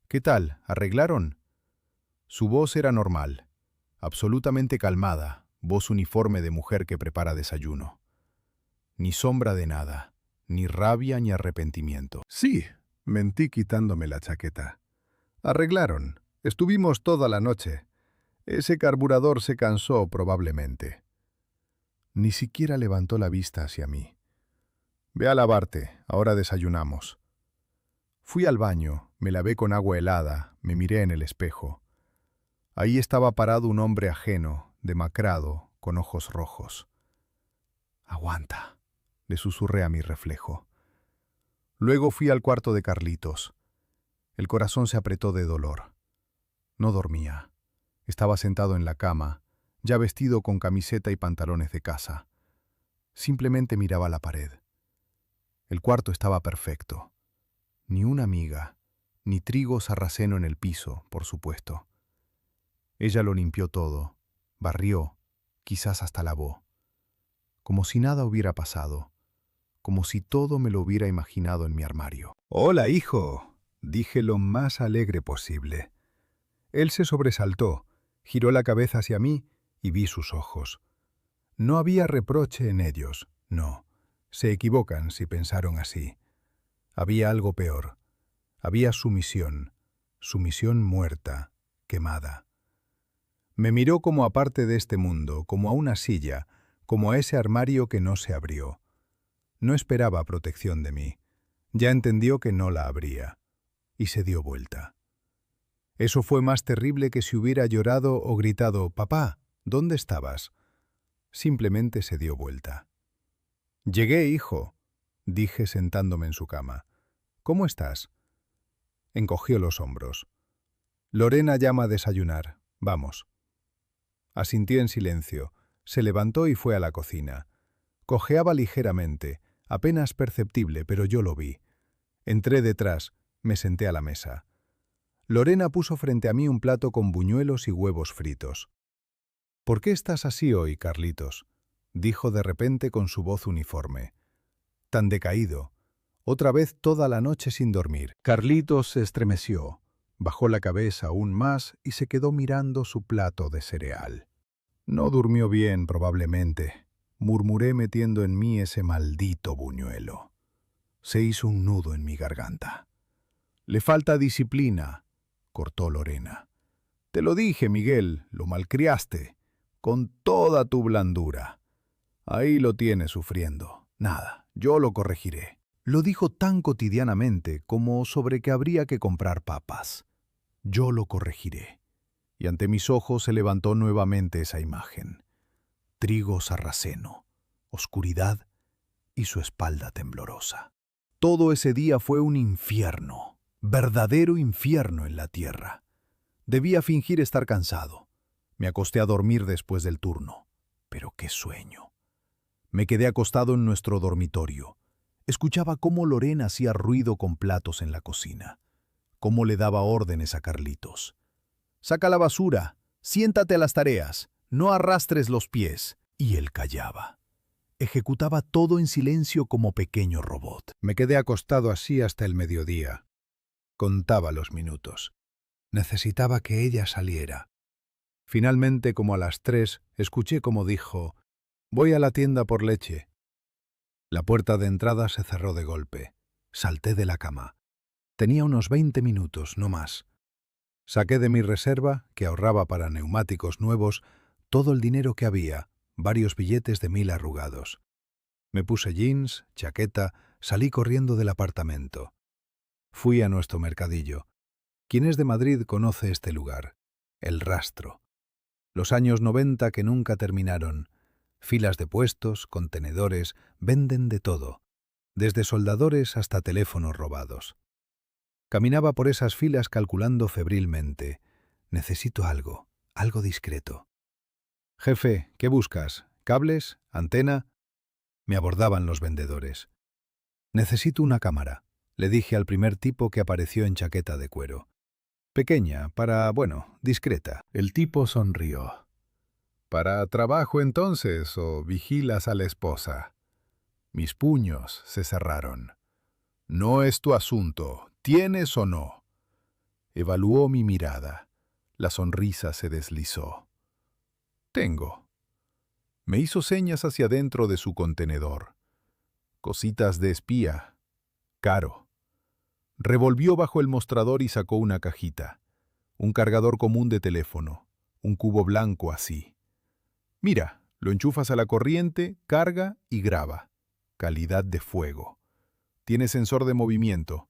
«¿Qué tal? ¿Arreglaron?» Su voz era normal, absolutamente calmada, voz uniforme de mujer que prepara desayuno. Ni sombra de nada, ni rabia ni arrepentimiento. «Sí», mentí quitándome la chaqueta. «Arreglaron. Estuvimos toda la noche. Ese carburador se cansó probablemente». Ni siquiera levantó la vista hacia mí. «Ve a lavarte, ahora desayunamos». Fui al baño, me lavé con agua helada, me miré en el espejo. Ahí estaba parado un hombre ajeno, demacrado, con ojos rojos. «Aguanta», le susurré a mi reflejo. Luego fui al cuarto de Carlitos. El corazón se apretó de dolor. No dormía. Estaba sentado en la cama, ya vestido con camiseta y pantalones de casa. Simplemente miraba la pared. El cuarto estaba perfecto. Ni una miga, ni trigo sarraceno en el piso, por supuesto. Ella lo limpió todo, barrió, quizás hasta lavó. Como si nada hubiera pasado, como si todo me lo hubiera imaginado en mi armario. «Hola, hijo», dije lo más alegre posible. Él se sobresaltó, giró la cabeza hacia mí y vi sus ojos. No había reproche en ellos, no. Se equivocan si pensaron así. Había algo peor. Había sumisión muerta, quemada. Me miró como a parte de este mundo, como a una silla, como a ese armario que no se abrió. No esperaba protección de mí. Ya entendió que no la habría. Y se dio vuelta. Eso fue más terrible que si hubiera llorado o gritado, «Papá, ¿dónde estabas?». Simplemente se dio vuelta. «Llegué, hijo», dije sentándome en su cama. «¿Cómo estás?». Encogió los hombros. «Lorena llama a desayunar. Vamos». Asintió en silencio. Se levantó y fue a la cocina. Cojeaba ligeramente, apenas perceptible, pero yo lo vi. Entré detrás, me senté a la mesa. Lorena puso frente a mí un plato con buñuelos y huevos fritos. «¿Por qué estás así hoy, Carlitos?», dijo de repente con su voz uniforme. «Tan decaído. Otra vez toda la noche sin dormir». Carlitos se estremeció, bajó la cabeza aún más y se quedó mirando su plato de cereal. «No durmió bien, probablemente», murmuré metiendo en mí ese maldito buñuelo. Se hizo un nudo en mi garganta. «Le falta disciplina», cortó Lorena. «Te lo dije, Miguel, lo malcriaste, con toda tu blandura. Ahí lo tienes sufriendo. Nada, yo lo corregiré». Lo dijo tan cotidianamente como sobre que habría que comprar papas. «Yo lo corregiré». Y ante mis ojos se levantó nuevamente esa imagen. Trigo sarraceno, oscuridad y su espalda temblorosa. Todo ese día fue un infierno, verdadero infierno en la tierra. Debía fingir estar cansado. Me acosté a dormir después del turno. Pero qué sueño. Me quedé acostado en nuestro dormitorio. Escuchaba cómo Lorena hacía ruido con platos en la cocina, cómo le daba órdenes a Carlitos. «Saca la basura, siéntate a las tareas, no arrastres los pies». Y él callaba. Ejecutaba todo en silencio como pequeño robot. Me quedé acostado así hasta el mediodía. Contaba los minutos. Necesitaba que ella saliera. Finalmente, como a las 3, escuché como dijo, «Voy a la tienda por leche». La puerta de entrada se cerró de golpe. Salté de la cama. Tenía unos 20 minutos, no más. Saqué de mi reserva, que ahorraba para neumáticos nuevos, todo el dinero que había, varios billetes de 1000 arrugados. Me puse jeans, chaqueta, salí corriendo del apartamento. Fui a nuestro mercadillo. Quien es de Madrid conoce este lugar, El Rastro. Los años 90 que nunca terminaron. Filas de puestos, contenedores, venden de todo, desde soldadores hasta teléfonos robados. Caminaba por esas filas calculando febrilmente. Necesito algo discreto. «Jefe, ¿qué buscas? ¿Cables? ¿Antena?». Me abordaban los vendedores. «Necesito una cámara», le dije al primer tipo que apareció en chaqueta de cuero. «Pequeña, discreta». El tipo sonrió. «¿Para trabajo entonces o vigilas a la esposa?». Mis puños se cerraron. «No es tu asunto, ¿tienes o no?». Evaluó mi mirada. La sonrisa se deslizó. «Tengo». Me hizo señas hacia dentro de su contenedor. «Cositas de espía. Caro». Revolvió bajo el mostrador y sacó una cajita. Un cargador común de teléfono. Un cubo blanco así. «Mira, lo enchufas a la corriente, carga y graba. Calidad de fuego. Tiene sensor de movimiento.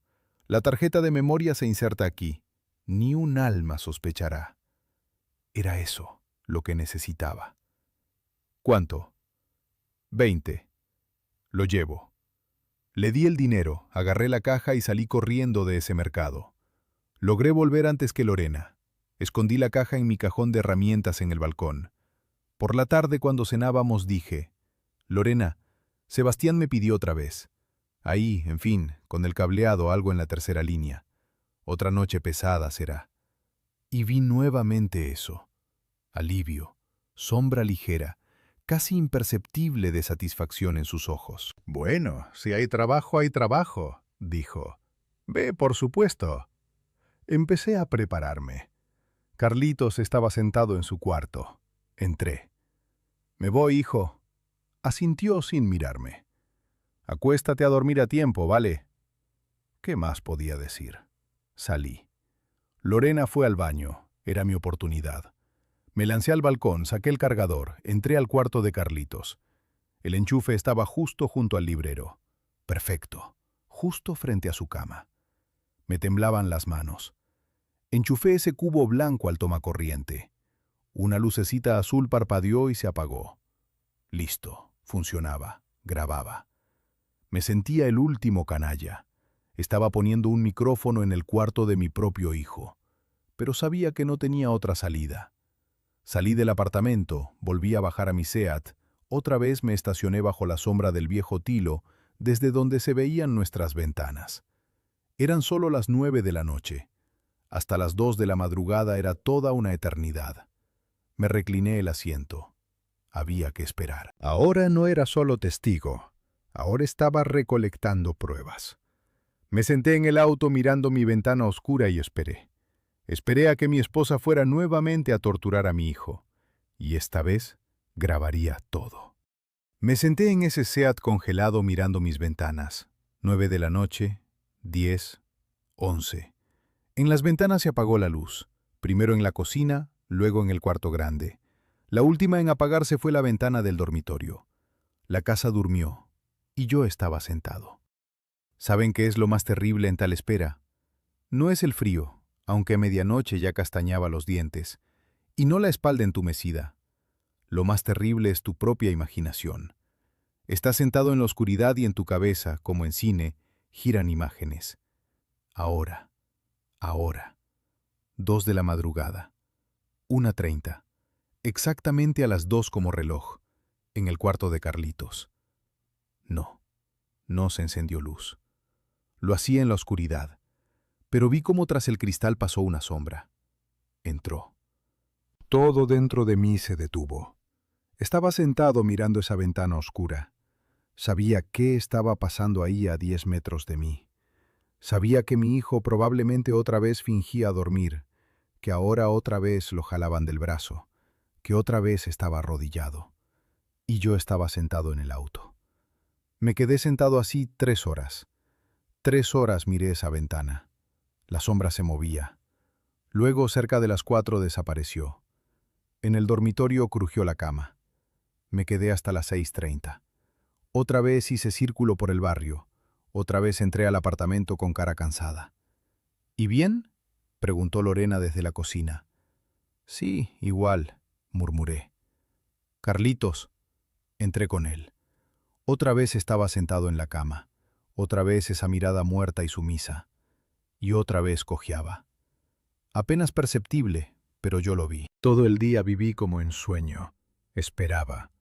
La tarjeta de memoria se inserta aquí. Ni un alma sospechará». Era eso lo que necesitaba. «¿Cuánto?». «20». «Lo llevo». Le di el dinero, agarré la caja y salí corriendo de ese mercado. Logré volver antes que Lorena. Escondí la caja en mi cajón de herramientas en el balcón. Por la tarde, cuando cenábamos, dije, «Lorena, Sebastián me pidió otra vez. Ahí, en fin, con el cableado, algo en la tercera línea. Otra noche pesada será». Y vi nuevamente eso. Alivio, sombra ligera, casi imperceptible de satisfacción en sus ojos. «Bueno, si hay trabajo, dijo. «Ve, por supuesto». Empecé a prepararme. Carlitos estaba sentado en su cuarto. Entré. «Me voy, hijo». Asintió sin mirarme. «Acuéstate a dormir a tiempo, ¿vale?». ¿Qué más podía decir? Salí. Lorena fue al baño. Era mi oportunidad. Me lancé al balcón, saqué el cargador, entré al cuarto de Carlitos. El enchufe estaba justo junto al librero. Perfecto. Justo frente a su cama. Me temblaban las manos. Enchufé ese cubo blanco al tomacorriente. Una lucecita azul parpadeó y se apagó. Listo, funcionaba, grababa. Me sentía el último canalla. Estaba poniendo un micrófono en el cuarto de mi propio hijo, pero sabía que no tenía otra salida. Salí del apartamento, volví a bajar a mi Seat, otra vez me estacioné bajo la sombra del viejo tilo, desde donde se veían nuestras ventanas. Eran solo las 9 de la noche. Hasta las 2 de la madrugada era toda una eternidad. Me recliné el asiento. Había que esperar. Ahora no era solo testigo. Ahora estaba recolectando pruebas. Me senté en el auto mirando mi ventana oscura y esperé. Esperé a que mi esposa fuera nuevamente a torturar a mi hijo. Y esta vez grabaría todo. Me senté en ese Seat congelado mirando mis ventanas. 9 de la noche, 10, 11. En las ventanas se apagó la luz. Primero en la cocina, luego en el cuarto grande. La última en apagarse fue la ventana del dormitorio. La casa durmió, y yo estaba sentado. ¿Saben qué es lo más terrible en tal espera? No es el frío, aunque a medianoche ya castañaba los dientes, y no la espalda entumecida. Lo más terrible es tu propia imaginación. Estás sentado en la oscuridad y en tu cabeza, como en cine, giran imágenes. Ahora, 2 de la madrugada, 1:30, exactamente a las 2 como reloj, en el cuarto de Carlitos. No se encendió luz. Lo hacía en la oscuridad, pero vi cómo tras el cristal pasó una sombra. Entró. Todo dentro de mí se detuvo. Estaba sentado mirando esa ventana oscura. Sabía qué estaba pasando ahí a 10 metros de mí. Sabía que mi hijo probablemente otra vez fingía dormir, que ahora otra vez lo jalaban del brazo, que otra vez estaba arrodillado. Y yo estaba sentado en el auto. Me quedé sentado así 3 horas. 3 horas miré esa ventana. La sombra se movía. Luego, cerca de las 4, desapareció. En el dormitorio crujió la cama. Me quedé hasta las 6:30. Otra vez hice círculo por el barrio. Otra vez entré al apartamento con cara cansada. ¿Y bien?, preguntó Lorena desde la cocina. Sí, igual, murmuré. Carlitos. Entré con él. Otra vez estaba sentado en la cama. Otra vez esa mirada muerta y sumisa. Y otra vez cojeaba. Apenas perceptible, pero yo lo vi. Todo el día viví como en sueño. Esperaba.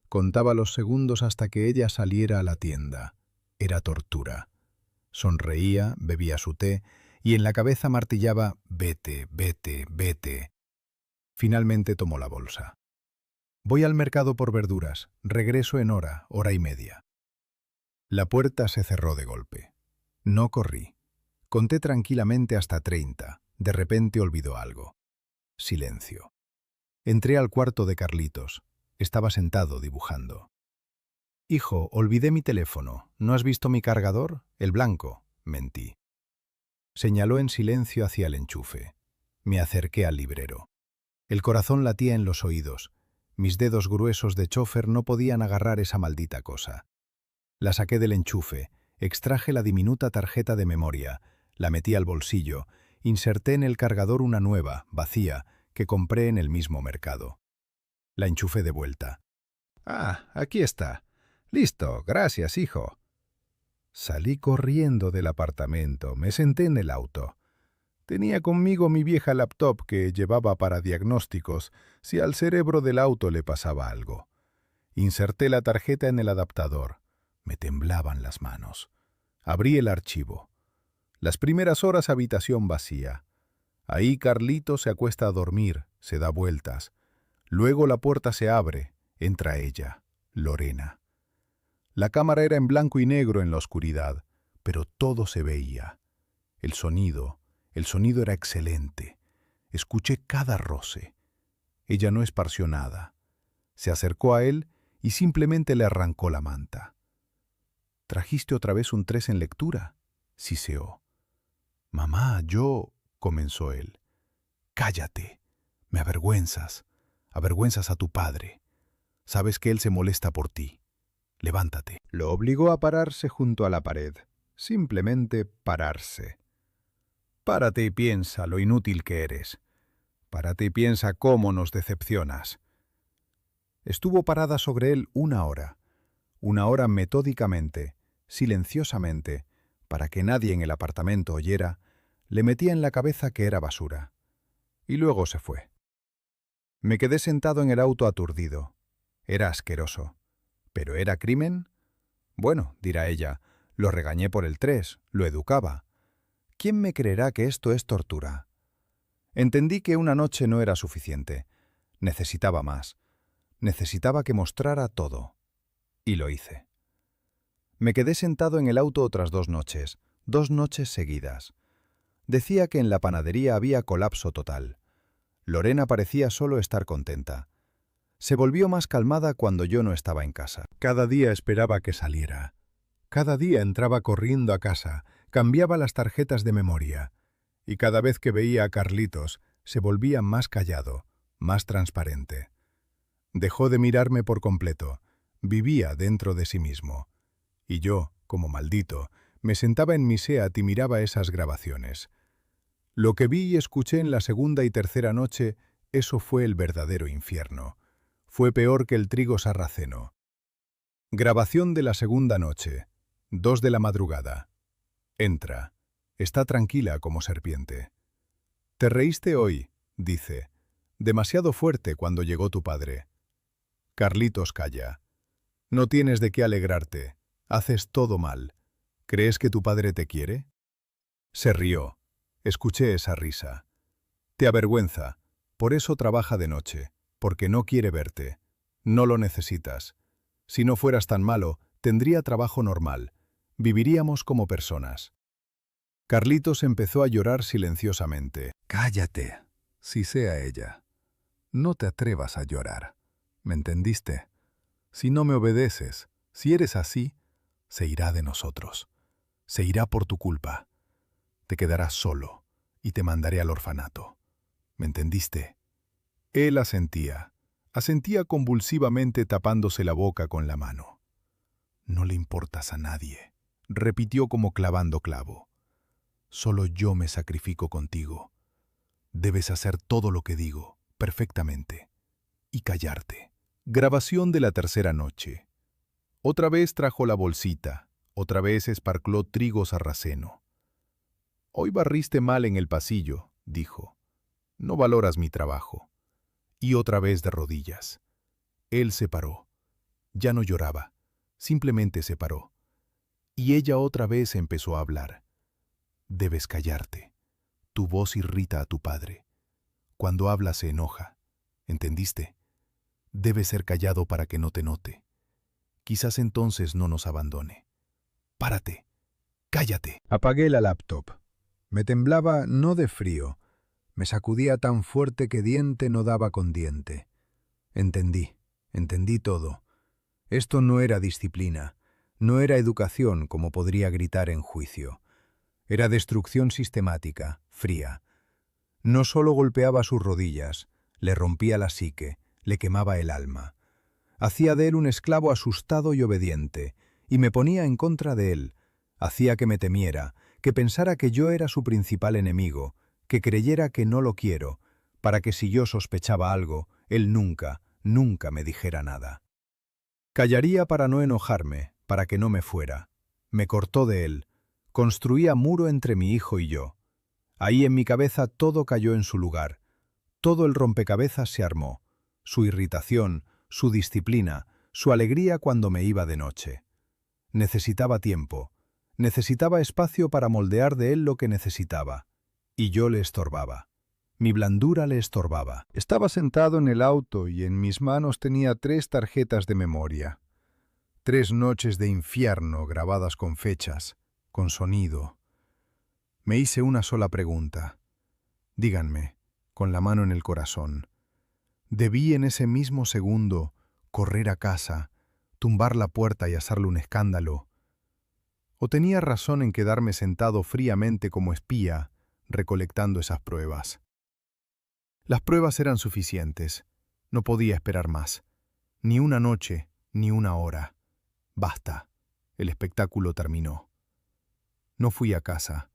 Contaba los segundos hasta que ella saliera a la tienda. Era tortura. Sonreía, bebía su té y en la cabeza martillaba «Vete, vete, vete». Finalmente tomó la bolsa. Voy al mercado por verduras. Regreso en hora y media. La puerta se cerró de golpe. No corrí. Conté tranquilamente hasta 30. De repente olvidó algo. Silencio. Entré al cuarto de Carlitos. Estaba sentado dibujando. Hijo, olvidé mi teléfono. ¿No has visto mi cargador? El blanco. Mentí. Señaló en silencio hacia el enchufe. Me acerqué al librero. El corazón latía en los oídos. Mis dedos gruesos de chofer no podían agarrar esa maldita cosa. La saqué del enchufe, extraje la diminuta tarjeta de memoria, la metí al bolsillo, inserté en el cargador una nueva, vacía, que compré en el mismo mercado. La enchufé de vuelta. Ah, aquí está. Listo, gracias, hijo. Salí corriendo del apartamento, me senté en el auto. Tenía conmigo mi vieja laptop que llevaba para diagnósticos si al cerebro del auto le pasaba algo. Inserté la tarjeta en el adaptador. Me temblaban las manos. Abrí el archivo. Las primeras horas habitación vacía. Ahí Carlito se acuesta a dormir, se da vueltas. Luego la puerta se abre, entra ella, Lorena. La cámara era en blanco y negro en la oscuridad, pero todo se veía. El sonido era excelente. Escuché cada roce. Ella no esparció nada. Se acercó a él y simplemente le arrancó la manta. ¿Trajiste otra vez un 3 en lectura?, siseó. Mamá, yo... comenzó él. Cállate. Me avergüenzas. Avergüenzas a tu padre. Sabes que él se molesta por ti. Levántate. Lo obligó a pararse junto a la pared. Simplemente pararse. Párate y piensa lo inútil que eres. Párate y piensa cómo nos decepcionas. Estuvo parada sobre él 1 hora metódicamente, silenciosamente, para que nadie en el apartamento oyera, le metía en la cabeza que era basura. Y luego se fue. Me quedé sentado en el auto aturdido. Era asqueroso. ¿Pero era crimen? Bueno, dirá ella, lo regañé por el 3, lo educaba. ¿Quién me creerá que esto es tortura? Entendí que una noche no era suficiente. Necesitaba más. Necesitaba que mostrara todo. Y lo hice. Me quedé sentado en el auto otras 2 noches, 2 noches seguidas. Decía que en la panadería había colapso total. Lorena parecía solo estar contenta. Se volvió más calmada cuando yo no estaba en casa. Cada día esperaba que saliera. Cada día entraba corriendo a casa, cambiaba las tarjetas de memoria. Y cada vez que veía a Carlitos, se volvía más callado, más transparente. Dejó de mirarme por completo. Vivía dentro de sí mismo. Y yo, como maldito, me sentaba en mi SEAT y miraba esas grabaciones. Lo que vi y escuché en la segunda y tercera noche, eso fue el verdadero infierno. Fue peor que el trigo sarraceno. Grabación de la segunda noche, 2 de la madrugada. Entra. Está tranquila como serpiente. «Te reíste hoy», dice. «Demasiado fuerte cuando llegó tu padre». Carlitos calla. «No tienes de qué alegrarte. Haces todo mal. ¿Crees que tu padre te quiere?» Se rió. Escuché esa risa. «Te avergüenza. Por eso trabaja de noche. Porque no quiere verte. No lo necesitas. Si no fueras tan malo, tendría trabajo normal. Viviríamos como personas». Carlitos empezó a llorar silenciosamente. «Cállate, si sea ella. No te atrevas a llorar. ¿Me entendiste? Si no me obedeces, si eres así, se irá de nosotros. Se irá por tu culpa. Te quedarás solo y te mandaré al orfanato. ¿Me entendiste?» Él asentía convulsivamente tapándose la boca con la mano. «No le importas a nadie», repitió como clavando clavo. «Solo yo me sacrifico contigo. Debes hacer todo lo que digo, perfectamente. Y callarte». Grabación de la tercera noche. Otra vez trajo la bolsita, otra vez esparcló trigo sarraceno. «Hoy barriste mal en el pasillo», dijo. «No valoras mi trabajo». Y otra vez de rodillas. Él se paró. Ya no lloraba, simplemente se paró. Y ella otra vez empezó a hablar. «Debes callarte. Tu voz irrita a tu padre. Cuando habla se enoja. ¿Entendiste? Debes ser callado para que no te note. Quizás entonces no nos abandone. Párate. Cállate». Apagué la laptop. Me temblaba no de frío. Me sacudía tan fuerte que diente no daba con diente. Entendí todo. Esto no era disciplina, no era educación como podría gritar en juicio. Era destrucción sistemática, fría. No solo golpeaba sus rodillas, le rompía la psique, le quemaba el alma. Hacía de él un esclavo asustado y obediente, y me ponía en contra de él. Hacía que me temiera, que pensara que yo era su principal enemigo, que creyera que no lo quiero, para que si yo sospechaba algo, él nunca me dijera nada. Callaría para no enojarme, para que no me fuera. Me cortó de él. Construía muro entre mi hijo y yo. Ahí en mi cabeza todo cayó en su lugar. Todo el rompecabezas se armó. Su irritación, su disciplina, su alegría cuando me iba de noche. Necesitaba tiempo. Necesitaba espacio para moldear de él lo que necesitaba. Y yo le estorbaba. Mi blandura le estorbaba. Estaba sentado en el auto y en mis manos tenía 3 tarjetas de memoria. 3 noches de infierno grabadas con fechas, con sonido. Me hice una sola pregunta. Díganme, con la mano en el corazón, ¿debí en ese mismo segundo correr a casa, tumbar la puerta y hacerle un escándalo? ¿O tenía razón en quedarme sentado fríamente como espía, recolectando esas pruebas? Las pruebas eran suficientes. No podía esperar más. Ni una noche, ni una hora. Basta. El espectáculo terminó. No fui a casa.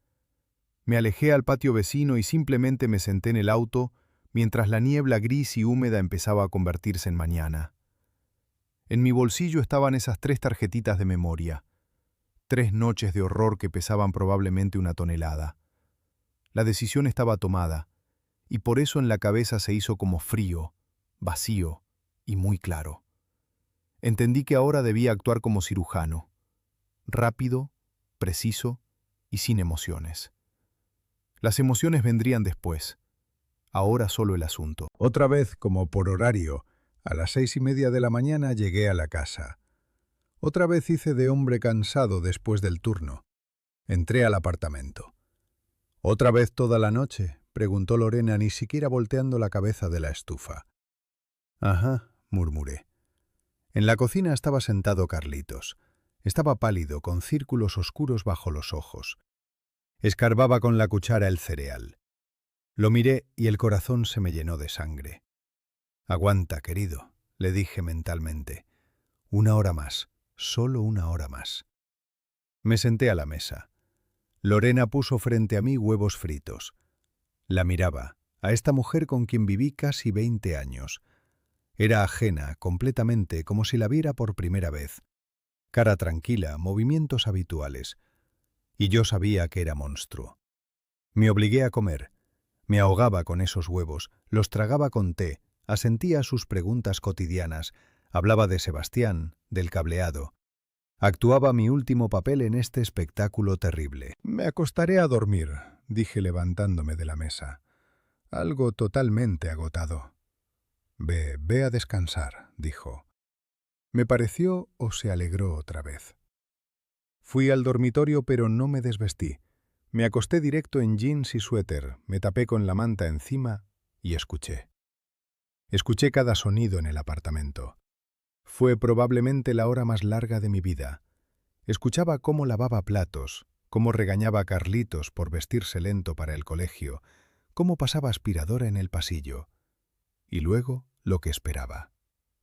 Me alejé al patio vecino y simplemente me senté en el auto mientras la niebla gris y húmeda empezaba a convertirse en mañana. En mi bolsillo estaban esas 3 tarjetitas de memoria, 3 noches de horror que pesaban probablemente 1 tonelada. La decisión estaba tomada, y por eso en la cabeza se hizo como frío, vacío y muy claro. Entendí que ahora debía actuar como cirujano, rápido, preciso y sin emociones. Las emociones vendrían después, ahora solo el asunto. Otra vez, como por horario, a las 6:30 de la mañana llegué a la casa. Otra vez hice de hombre cansado después del turno. Entré al apartamento. ¿Otra vez toda la noche?, preguntó Lorena, ni siquiera volteando la cabeza de la estufa. Ajá, murmuré. En la cocina estaba sentado Carlitos. Estaba pálido, con círculos oscuros bajo los ojos. Escarbaba con la cuchara el cereal. Lo miré y el corazón se me llenó de sangre. Aguanta, querido, le dije mentalmente. 1 hora más, solo 1 hora más. Me senté a la mesa. Lorena puso frente a mí huevos fritos. La miraba, a esta mujer con quien viví casi 20 años. Era ajena, completamente, como si la viera por primera vez. Cara tranquila, movimientos habituales. Y yo sabía que era monstruo. Me obligué a comer. Me ahogaba con esos huevos, los tragaba con té, asentía a sus preguntas cotidianas, hablaba de Sebastián, del cableado. Actuaba mi último papel en este espectáculo terrible. Me acostaré a dormir, dije levantándome de la mesa. Algo totalmente agotado. Ve a descansar, dijo. Me pareció o se alegró otra vez. Fui al dormitorio pero no me desvestí. Me acosté directo en jeans y suéter, me tapé con la manta encima y escuché. Escuché cada sonido en el apartamento. Fue probablemente la hora más larga de mi vida. Escuchaba cómo lavaba platos, cómo regañaba a Carlitos por vestirse lento para el colegio, cómo pasaba aspiradora en el pasillo. Y luego lo que esperaba.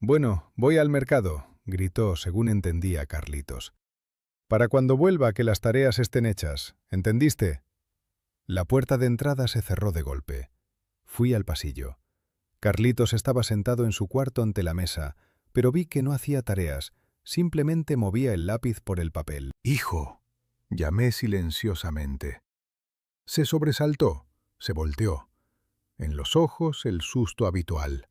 «Bueno, voy al mercado», gritó según entendía Carlitos. «Para cuando vuelva que las tareas estén hechas, ¿entendiste?» La puerta de entrada se cerró de golpe. Fui al pasillo. Carlitos estaba sentado en su cuarto ante la mesa, pero vi que no hacía tareas, simplemente movía el lápiz por el papel. «Hijo», llamé silenciosamente. Se sobresaltó, se volteó. En los ojos el susto habitual.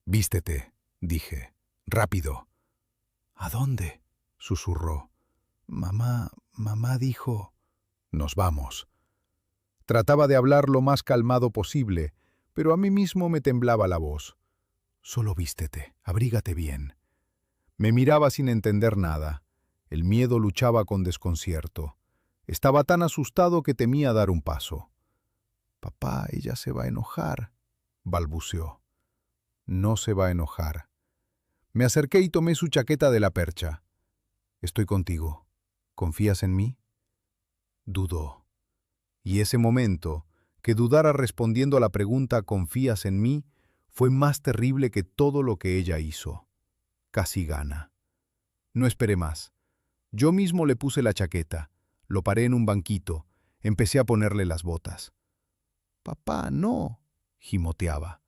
«Vístete», dije. «Rápido». «¿A dónde?», susurró. Mamá dijo... «Nos vamos». Trataba de hablar lo más calmado posible, pero a mí mismo me temblaba la voz. «Solo vístete, abrígate bien». Me miraba sin entender nada. El miedo luchaba con desconcierto. Estaba tan asustado que temía dar un paso. «Papá, ella se va a enojar», balbuceó. «No se va a enojar». Me acerqué y tomé su chaqueta de la percha. «Estoy contigo. ¿Confías en mí?». Dudó. Y ese momento, que dudara respondiendo a la pregunta «¿confías en mí?», fue más terrible que todo lo que ella hizo. Casi gana. No esperé más. Yo mismo le puse la chaqueta, lo paré en un banquito, empecé a ponerle las botas. «Papá, no», gimoteaba.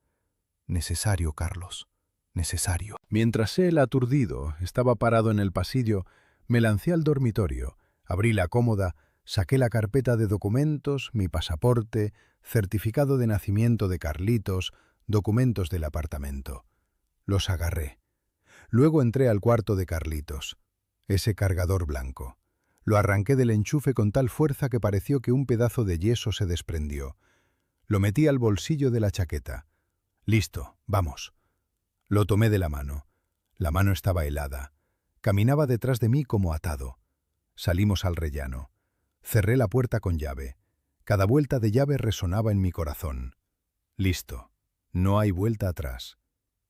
«Necesario, Carlos, necesario». Mientras él, aturdido, estaba parado en el pasillo, me lancé al dormitorio, abrí la cómoda, saqué la carpeta de documentos, mi pasaporte, certificado de nacimiento de Carlitos, documentos del apartamento. Los agarré. Luego entré al cuarto de Carlitos, ese cargador blanco. Lo arranqué del enchufe con tal fuerza que pareció que un pedazo de yeso se desprendió. Lo metí al bolsillo de la chaqueta. «Listo, vamos». Lo tomé de la mano. La mano estaba helada. Caminaba detrás de mí como atado. Salimos al rellano. Cerré la puerta con llave. Cada vuelta de llave resonaba en mi corazón. Listo. No hay vuelta atrás.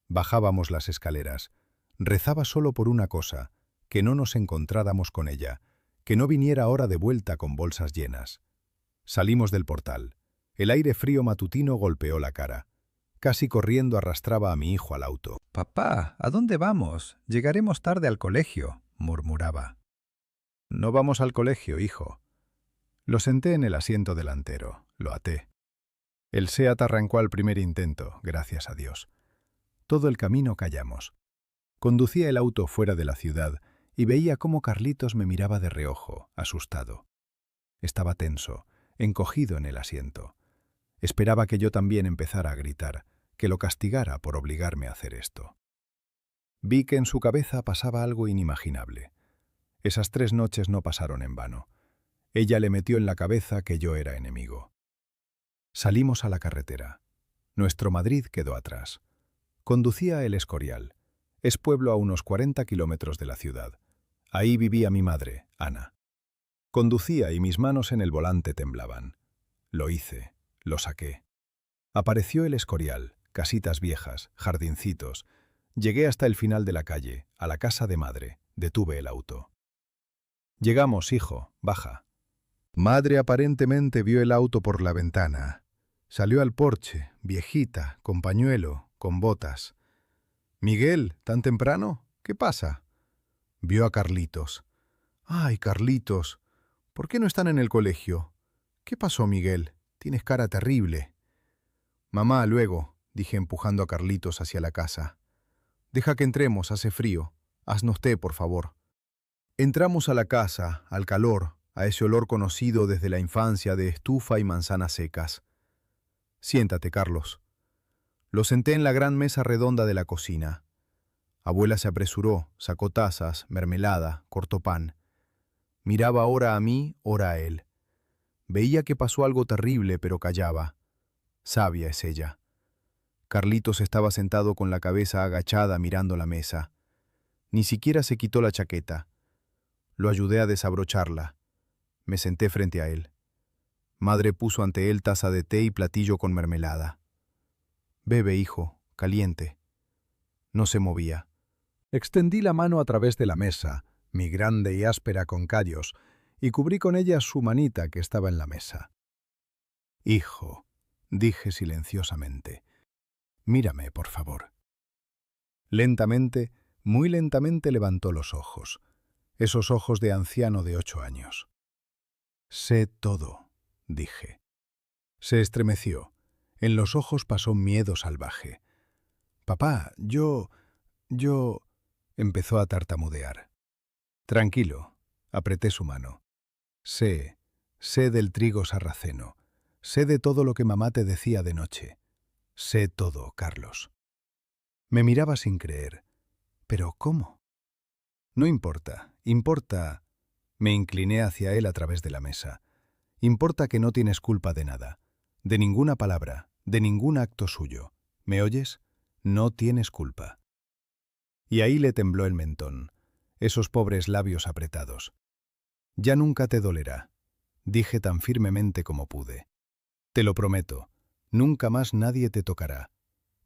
Bajábamos las escaleras. Rezaba solo por una cosa, que no nos encontráramos con ella, que no viniera ahora de vuelta con bolsas llenas. Salimos del portal. El aire frío matutino golpeó la cara. Casi corriendo arrastraba a mi hijo al auto. «Papá, ¿a dónde vamos? Llegaremos tarde al colegio», murmuraba. «No vamos al colegio, hijo». Lo senté en el asiento delantero, lo até. El SEAT arrancó al primer intento, gracias a Dios. Todo el camino callamos. Conducía el auto fuera de la ciudad y veía cómo Carlitos me miraba de reojo, asustado. Estaba tenso, encogido en el asiento. Esperaba que yo también empezara a gritar, que lo castigara por obligarme a hacer esto. Vi que en su cabeza pasaba algo inimaginable. Esas 3 noches no pasaron en vano. Ella le metió en la cabeza que yo era enemigo. Salimos a la carretera. Nuestro Madrid quedó atrás. Conducía el Escorial. Es pueblo a unos 40 kilómetros de la ciudad. Ahí vivía mi madre, Ana. Conducía y mis manos en el volante temblaban. Lo hice, lo saqué. Apareció el Escorial, casitas viejas, jardincitos. Llegué hasta el final de la calle, a la casa de madre. Detuve el auto. Llegamos, hijo, baja. Madre aparentemente vio el auto por la ventana. Salió al porche, viejita, con pañuelo, con botas. «Miguel, ¿tan temprano? ¿Qué pasa?» Vio a Carlitos. «Ay, Carlitos, ¿por qué no están en el colegio? ¿Qué pasó, Miguel? Tienes cara terrible». «Mamá, luego», dije empujando a Carlitos hacia la casa. «Deja que entremos, hace frío. Haznos té, por favor». Entramos a la casa, al calor, a ese olor conocido desde la infancia de estufa y manzanas secas. «Siéntate, Carlos». Lo senté en la gran mesa redonda de la cocina. Abuela se apresuró, sacó tazas, mermelada, cortó pan. Miraba ora a mí, ora a él. Veía que pasó algo terrible, pero callaba. Sabia es ella. Carlitos estaba sentado con la cabeza agachada mirando la mesa. Ni siquiera se quitó la chaqueta. Lo ayudé a desabrocharla. Me senté frente a él. Madre puso ante él taza de té y platillo con mermelada. «Bebe, hijo, caliente». No se movía. Extendí la mano a través de la mesa, mi grande y áspera con callos, y cubrí con ella su manita que estaba en la mesa. «Hijo», dije silenciosamente, «mírame, por favor». Lentamente, muy lentamente levantó los ojos, esos ojos de anciano de 8 años. «Sé todo», dije. Se estremeció. En los ojos pasó miedo salvaje. «Papá, yo...» empezó a tartamudear. «Tranquilo», apreté su mano. Sé del trigo sarraceno. Sé de todo lo que mamá te decía de noche. Sé todo, Carlos». Me miraba sin creer. «¿Pero cómo?» «No importa, importa...» Me incliné hacia él a través de la mesa. «Importa que no tienes culpa de nada. De ninguna palabra, de ningún acto suyo. ¿Me oyes? No tienes culpa». Y ahí le tembló el mentón, esos pobres labios apretados. «Ya nunca te dolerá», dije tan firmemente como pude. «Te lo prometo, nunca más nadie te tocará.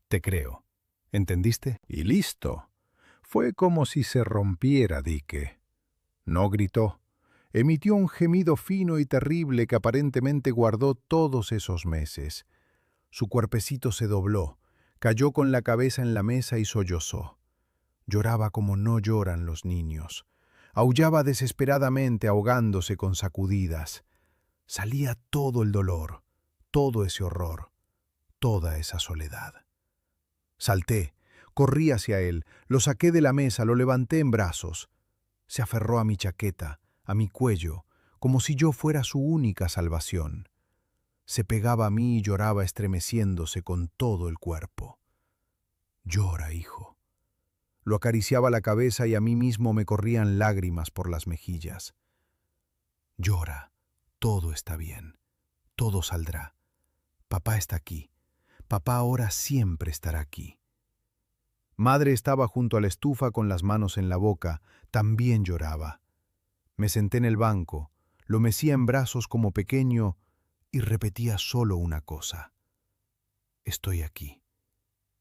Te creo. ¿Entendiste?» Y listo. Fue como si se rompiera dique. No gritó. Emitió un gemido fino y terrible que aparentemente guardó todos esos meses. Su cuerpecito se dobló, cayó con la cabeza en la mesa y sollozó. Lloraba como no lloran los niños. Aullaba desesperadamente, ahogándose con sacudidas. Salía todo el dolor, todo ese horror, toda esa soledad. Salté, corrí hacia él, lo saqué de la mesa, lo levanté en brazos. Se aferró a mi chaqueta, a mi cuello, como si yo fuera su única salvación. Se pegaba a mí y lloraba estremeciéndose con todo el cuerpo. «Llora, hijo». Lo acariciaba la cabeza y a mí mismo me corrían lágrimas por las mejillas. «Llora, todo está bien, todo saldrá. Papá está aquí, papá ahora siempre estará aquí». Madre estaba junto a la estufa con las manos en la boca, también lloraba. Me senté en el banco, lo mecía en brazos como pequeño y repetía solo una cosa: «Estoy aquí,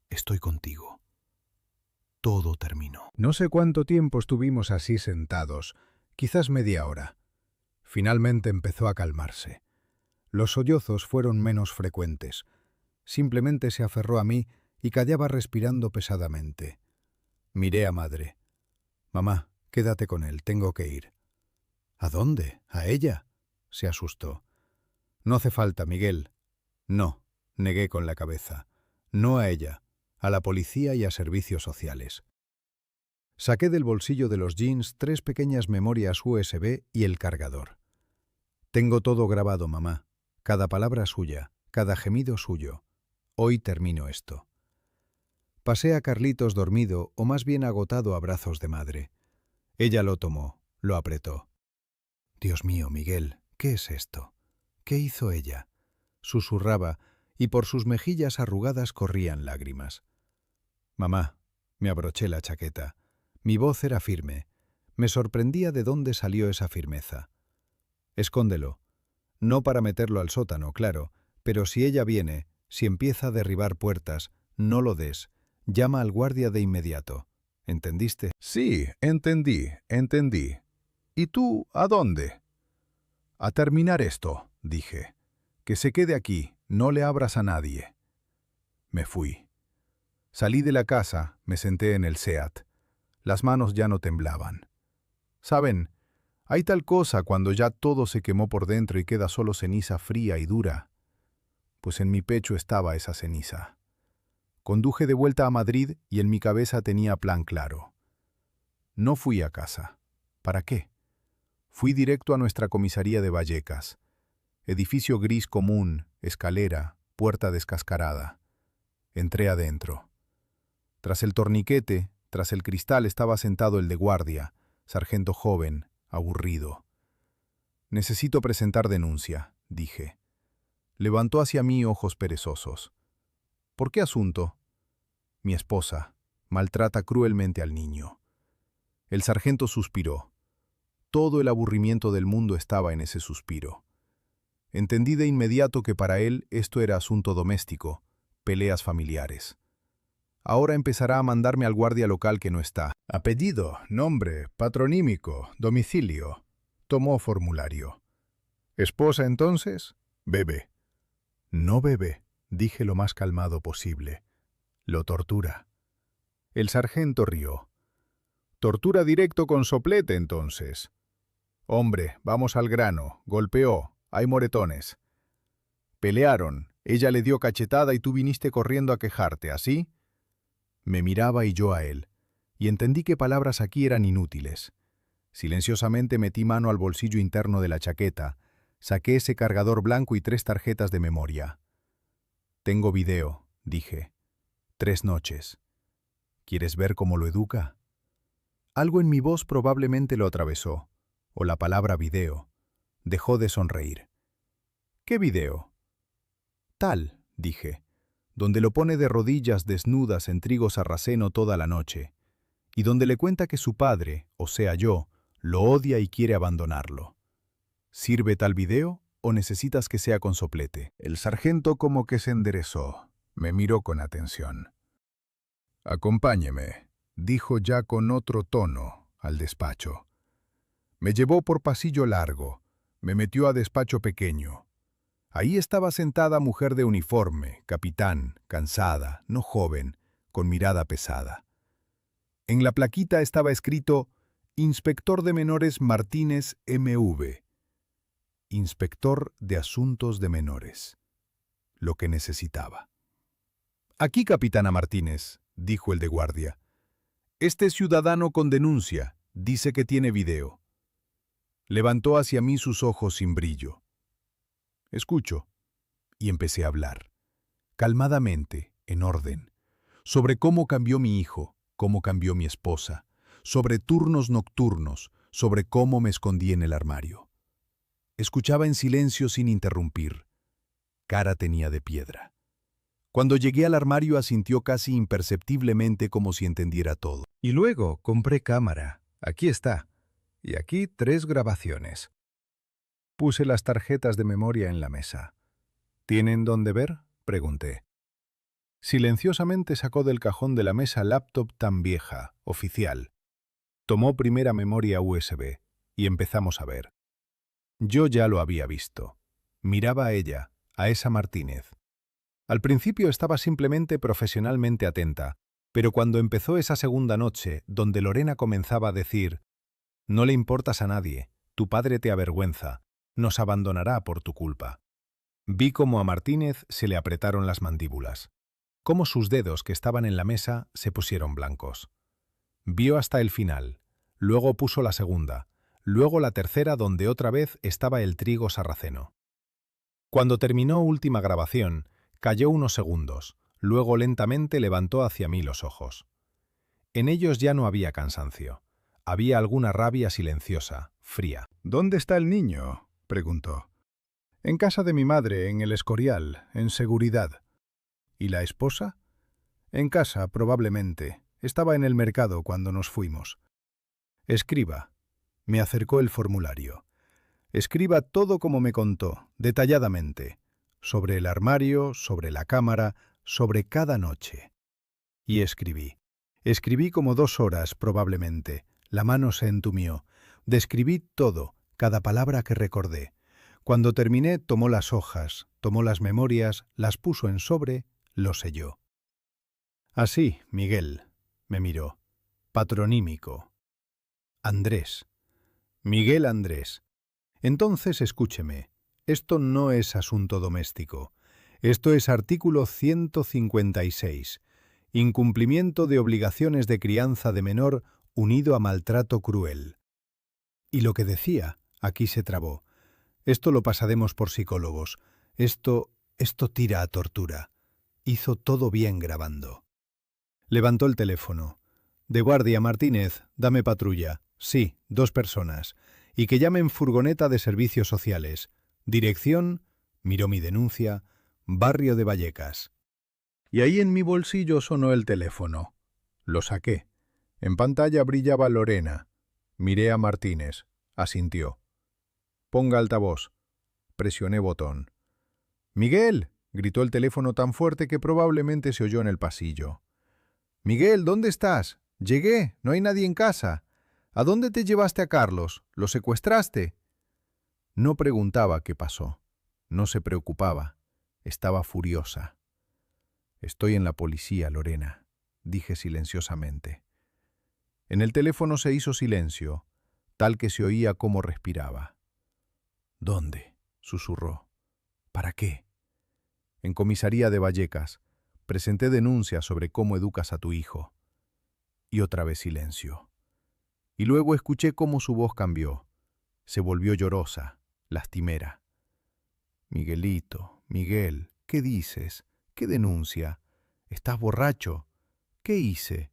estoy contigo». Todo terminó. No sé cuánto tiempo estuvimos así sentados, quizás media hora. Finalmente empezó a calmarse. Los sollozos fueron menos frecuentes. Simplemente se aferró a mí y callaba respirando pesadamente. Miré a madre. «Mamá, quédate con él, tengo que ir». «¿A dónde? ¿A ella?» se asustó. «No hace falta, Miguel». «No», negué con la cabeza. «No a ella, a la policía y a servicios sociales». Saqué del bolsillo de los jeans 3 pequeñas memorias USB y el cargador. «Tengo todo grabado, mamá. Cada palabra suya, cada gemido suyo. Hoy termino esto». Pasé a Carlitos dormido o más bien agotado a brazos de madre. Ella lo tomó, lo apretó. «Dios mío, Miguel, ¿qué es esto? ¿Qué hizo ella?», susurraba, y por sus mejillas arrugadas corrían lágrimas. «Mamá», me abroché la chaqueta. Mi voz era firme. Me sorprendía de dónde salió esa firmeza. «Escóndelo. No para meterlo al sótano, claro, pero si ella viene, si empieza a derribar puertas, no lo des. Llama al guardia de inmediato. ¿Entendiste?» Sí, entendí. ¿Y tú a dónde? «A terminar esto», dije. «Que se quede aquí, no le abras a nadie». Me fui. Salí de la casa, me senté en el SEAT. Las manos ya no temblaban. ¿Saben? Hay tal cosa cuando ya todo se quemó por dentro y queda solo ceniza fría y dura. Pues en mi pecho estaba esa ceniza. Conduje de vuelta a Madrid y en mi cabeza tenía plan claro. No fui a casa. ¿Para qué? Fui directo a nuestra comisaría de Vallecas. Edificio gris común, escalera, puerta descascarada. Entré adentro. Tras el torniquete, tras el cristal estaba sentado el de guardia, sargento joven, aburrido. «Necesito presentar denuncia», dije. Levantó hacia mí ojos perezosos. «¿Por qué asunto?» «Mi esposa maltrata cruelmente al niño». El sargento suspiró. Todo el aburrimiento del mundo estaba en ese suspiro. Entendí de inmediato que para él esto era asunto doméstico, peleas familiares. Ahora empezará a mandarme al guardia local que no está. Apellido, nombre, patronímico, domicilio. Tomó formulario. ¿Esposa entonces? Bebe. No bebe, dije lo más calmado posible. Lo tortura. El sargento rió. Tortura directo con soplete entonces. Hombre, vamos al grano. Golpeó. Hay moretones. Pelearon. Ella le dio cachetada y tú viniste corriendo a quejarte, ¿así? Me miraba y yo a él, y entendí que palabras aquí eran inútiles. Silenciosamente metí mano al bolsillo interno de la chaqueta, saqué ese cargador blanco y 3 tarjetas de memoria. «Tengo video», dije. 3 noches. ¿Quieres ver cómo lo educa? Algo en mi voz probablemente lo atravesó, o la palabra video. Dejó de sonreír. «¿Qué video?» «Tal», dije, donde lo pone de rodillas desnudas en trigo sarraceno toda la noche, y donde le cuenta que su padre, o sea yo, lo odia y quiere abandonarlo. ¿Sirve tal video o necesitas que sea con soplete?» El sargento como que se enderezó. Me miró con atención. «Acompáñeme», dijo ya con otro tono al despacho. Me llevó por pasillo largo, me metió a despacho pequeño. Ahí estaba sentada mujer de uniforme, capitán, cansada, no joven, con mirada pesada. En la plaquita estaba escrito «Inspector de Menores Martínez M.V.». Inspector de Asuntos de Menores. Lo que necesitaba. «Aquí, capitana Martínez», dijo el de guardia. «Este ciudadano con denuncia dice que tiene video». Levantó hacia mí sus ojos sin brillo. «Escucho», y empecé a hablar, calmadamente, en orden, sobre cómo cambió mi hijo, cómo cambió mi esposa, sobre turnos nocturnos, sobre cómo me escondí en el armario. Escuchaba en silencio sin interrumpir. Cara tenía de piedra. Cuando llegué al armario asintió casi imperceptiblemente como si entendiera todo. Y luego compré cámara. Aquí está. Y aquí 3 grabaciones. Puse las tarjetas de memoria en la mesa. ¿Tienen dónde ver?, pregunté. Silenciosamente sacó del cajón de la mesa laptop tan vieja, oficial. Tomó primera memoria USB y empezamos a ver. Yo ya lo había visto. Miraba a ella, a esa Martínez. Al principio estaba simplemente profesionalmente atenta, pero cuando empezó esa segunda noche, donde Lorena comenzaba a decir «No le importas a nadie, tu padre te avergüenza», Nos abandonará por tu culpa. Vi cómo a Martínez se le apretaron las mandíbulas, cómo sus dedos que estaban en la mesa se pusieron blancos. Vio hasta el final, luego puso la segunda, luego la tercera donde otra vez estaba el trigo sarraceno. Cuando terminó última grabación, calló unos segundos, luego lentamente levantó hacia mí los ojos. En ellos ya no había cansancio, había alguna rabia silenciosa, fría. ¿Dónde está el niño?, preguntó. En casa de mi madre, en el Escorial, en seguridad. ¿Y la esposa? En casa, probablemente. Estaba en el mercado cuando nos fuimos. Escriba. Me acercó el formulario. Escriba todo como me contó, detalladamente, sobre el armario, sobre la cámara, sobre cada noche. Y escribí. Escribí como 2 horas, probablemente. La mano se entumió. Describí todo, cada palabra que recordé. Cuando terminé, tomó las hojas, tomó las memorias, las puso en sobre, lo selló. Así, Miguel, me miró. Patronímico. Andrés. Miguel Andrés. Entonces escúcheme. Esto no es asunto doméstico. Esto es artículo 156. Incumplimiento de obligaciones de crianza de menor unido a maltrato cruel. Y lo que decía, aquí se trabó. Esto lo pasaremos por psicólogos. Esto tira a tortura. Hizo todo bien grabando. Levantó el teléfono. De guardia, Martínez, dame patrulla. Sí, 2 personas. Y que llamen furgoneta de servicios sociales. Dirección, miró mi denuncia, barrio de Vallecas. Y ahí en mi bolsillo sonó el teléfono. Lo saqué. En pantalla brillaba Lorena. Miré a Martínez. Asintió. Ponga altavoz. Presioné botón. «¡Miguel!», gritó el teléfono tan fuerte que probablemente se oyó en el pasillo. «Miguel, ¿dónde estás? Llegué, no hay nadie en casa. ¿A dónde te llevaste a Carlos? ¿Lo secuestraste?». No preguntaba qué pasó. No se preocupaba. Estaba furiosa. «Estoy en la policía, Lorena», dije silenciosamente. En el teléfono se hizo silencio, tal que se oía cómo respiraba. «¿Dónde?», susurró. «¿Para qué?». «En comisaría de Vallecas. Presenté denuncia sobre cómo educas a tu hijo». Y otra vez silencio. Y luego escuché cómo su voz cambió. Se volvió llorosa, lastimera. «Miguelito, Miguel, ¿qué dices? ¿Qué denuncia? ¿Estás borracho? ¿Qué hice?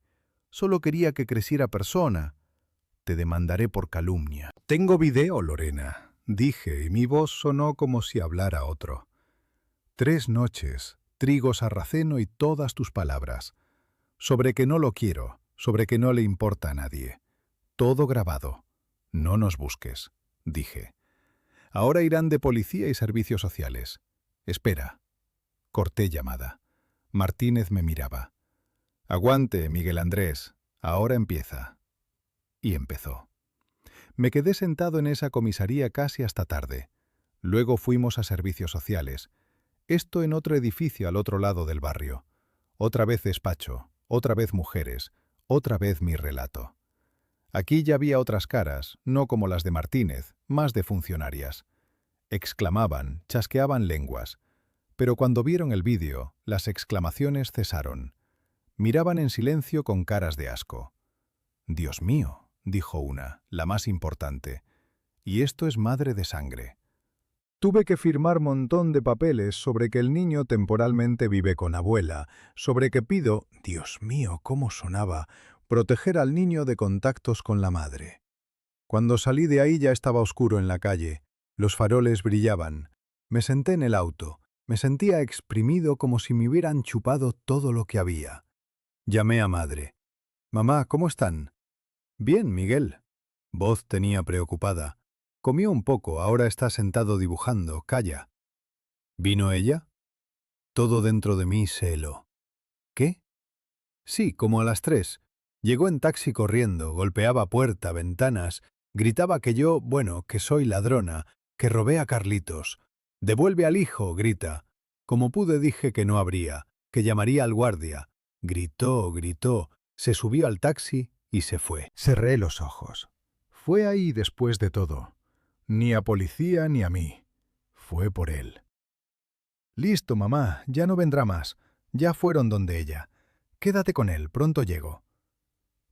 Solo quería que creciera persona. Te demandaré por calumnia». «Tengo video, Lorena», dije, y mi voz sonó como si hablara otro. 3 noches, trigo sarraceno y todas tus palabras. Sobre que no lo quiero, sobre que no le importa a nadie. Todo grabado. No nos busques, dije. Ahora irán de policía y servicios sociales. Espera. Corté llamada. Martínez me miraba. «Aguante, Miguel Andrés. Ahora empieza». Y empezó. Me quedé sentado en esa comisaría casi hasta tarde. Luego fuimos a servicios sociales. Esto en otro edificio al otro lado del barrio. Otra vez despacho, otra vez mujeres, otra vez mi relato. Aquí ya había otras caras, no como las de Martínez, más de funcionarias. Exclamaban, chasqueaban lenguas. Pero cuando vieron el vídeo, las exclamaciones cesaron. Miraban en silencio con caras de asco. «Dios mío», dijo una, la más importante, «y esto es madre de sangre». Tuve que firmar montón de papeles sobre que el niño temporalmente vive con abuela, sobre que pido, Dios mío, cómo sonaba, proteger al niño de contactos con la madre. Cuando salí de ahí ya estaba oscuro en la calle, los faroles brillaban. Me senté en el auto, me sentía exprimido como si me hubieran chupado todo lo que había. Llamé a madre. «Mamá, ¿cómo están?». «Bien, Miguel». Voz tenía preocupada. «Comió un poco, ahora está sentado dibujando, calla». «¿Vino ella?». Todo dentro de mí se heló. «¿Qué?». «Sí, como a las 3. Llegó en taxi corriendo, golpeaba puerta, ventanas, gritaba que yo, bueno, que soy ladrona, que robé a Carlitos. «Devuelve al hijo», grita. Como pude dije que no habría, que llamaría al guardia. Gritó, gritó, se subió al taxi y se fue. Cerré los ojos. Fue ahí después de todo. Ni a policía ni a mí. Fue por él. Listo, mamá, ya no vendrá más. Ya fueron donde ella. Quédate con él, pronto llego.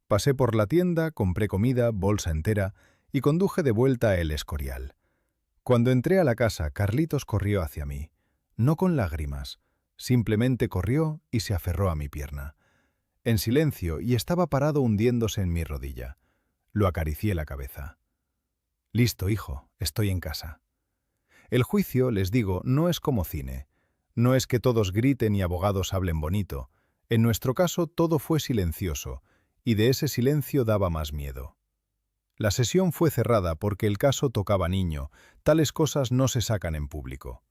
Pasé por la tienda, compré comida, bolsa entera, y conduje de vuelta a El Escorial. Cuando entré a la casa, Carlitos corrió hacia mí. No con lágrimas, simplemente corrió y se aferró a mi pierna. En silencio, y estaba parado hundiéndose en mi rodilla. Lo acaricié la cabeza. Listo, hijo, estoy en casa. El juicio, les digo, no es como cine. No es que todos griten y abogados hablen bonito. En nuestro caso todo fue silencioso, y de ese silencio daba más miedo. La sesión fue cerrada porque el caso tocaba niño, tales cosas no se sacan en público.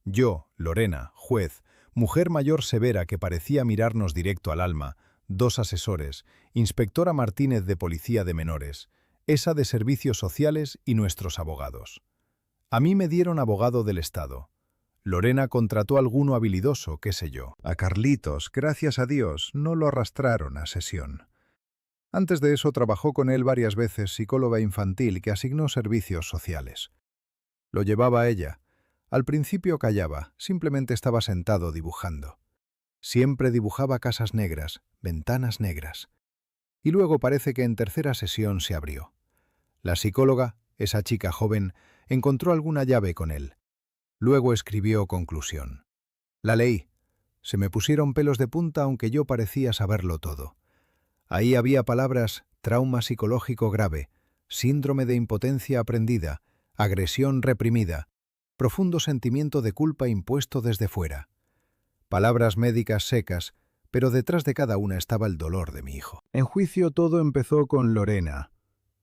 Yo, Lorena, juez, mujer mayor severa que parecía mirarnos directo al alma, 2 asesores, inspectora Martínez de Policía de Menores, esa de Servicios Sociales y nuestros abogados. A mí me dieron abogado del Estado. Lorena contrató a alguno habilidoso, qué sé yo. A Carlitos, gracias a Dios, no lo arrastraron a sesión. Antes de eso trabajó con él varias veces psicóloga infantil que asignó servicios sociales. Lo llevaba a ella. Al principio callaba, simplemente estaba sentado dibujando. Siempre dibujaba casas negras, ventanas negras. Y luego parece que en tercera sesión se abrió. La psicóloga, esa chica joven, encontró alguna llave con él. Luego escribió conclusión. La leí. Se me pusieron pelos de punta aunque yo parecía saberlo todo. Ahí había palabras trauma psicológico grave, síndrome de impotencia aprendida, agresión reprimida, profundo sentimiento de culpa impuesto desde fuera. Palabras médicas secas, pero detrás de cada una estaba el dolor de mi hijo. En juicio todo empezó con Lorena.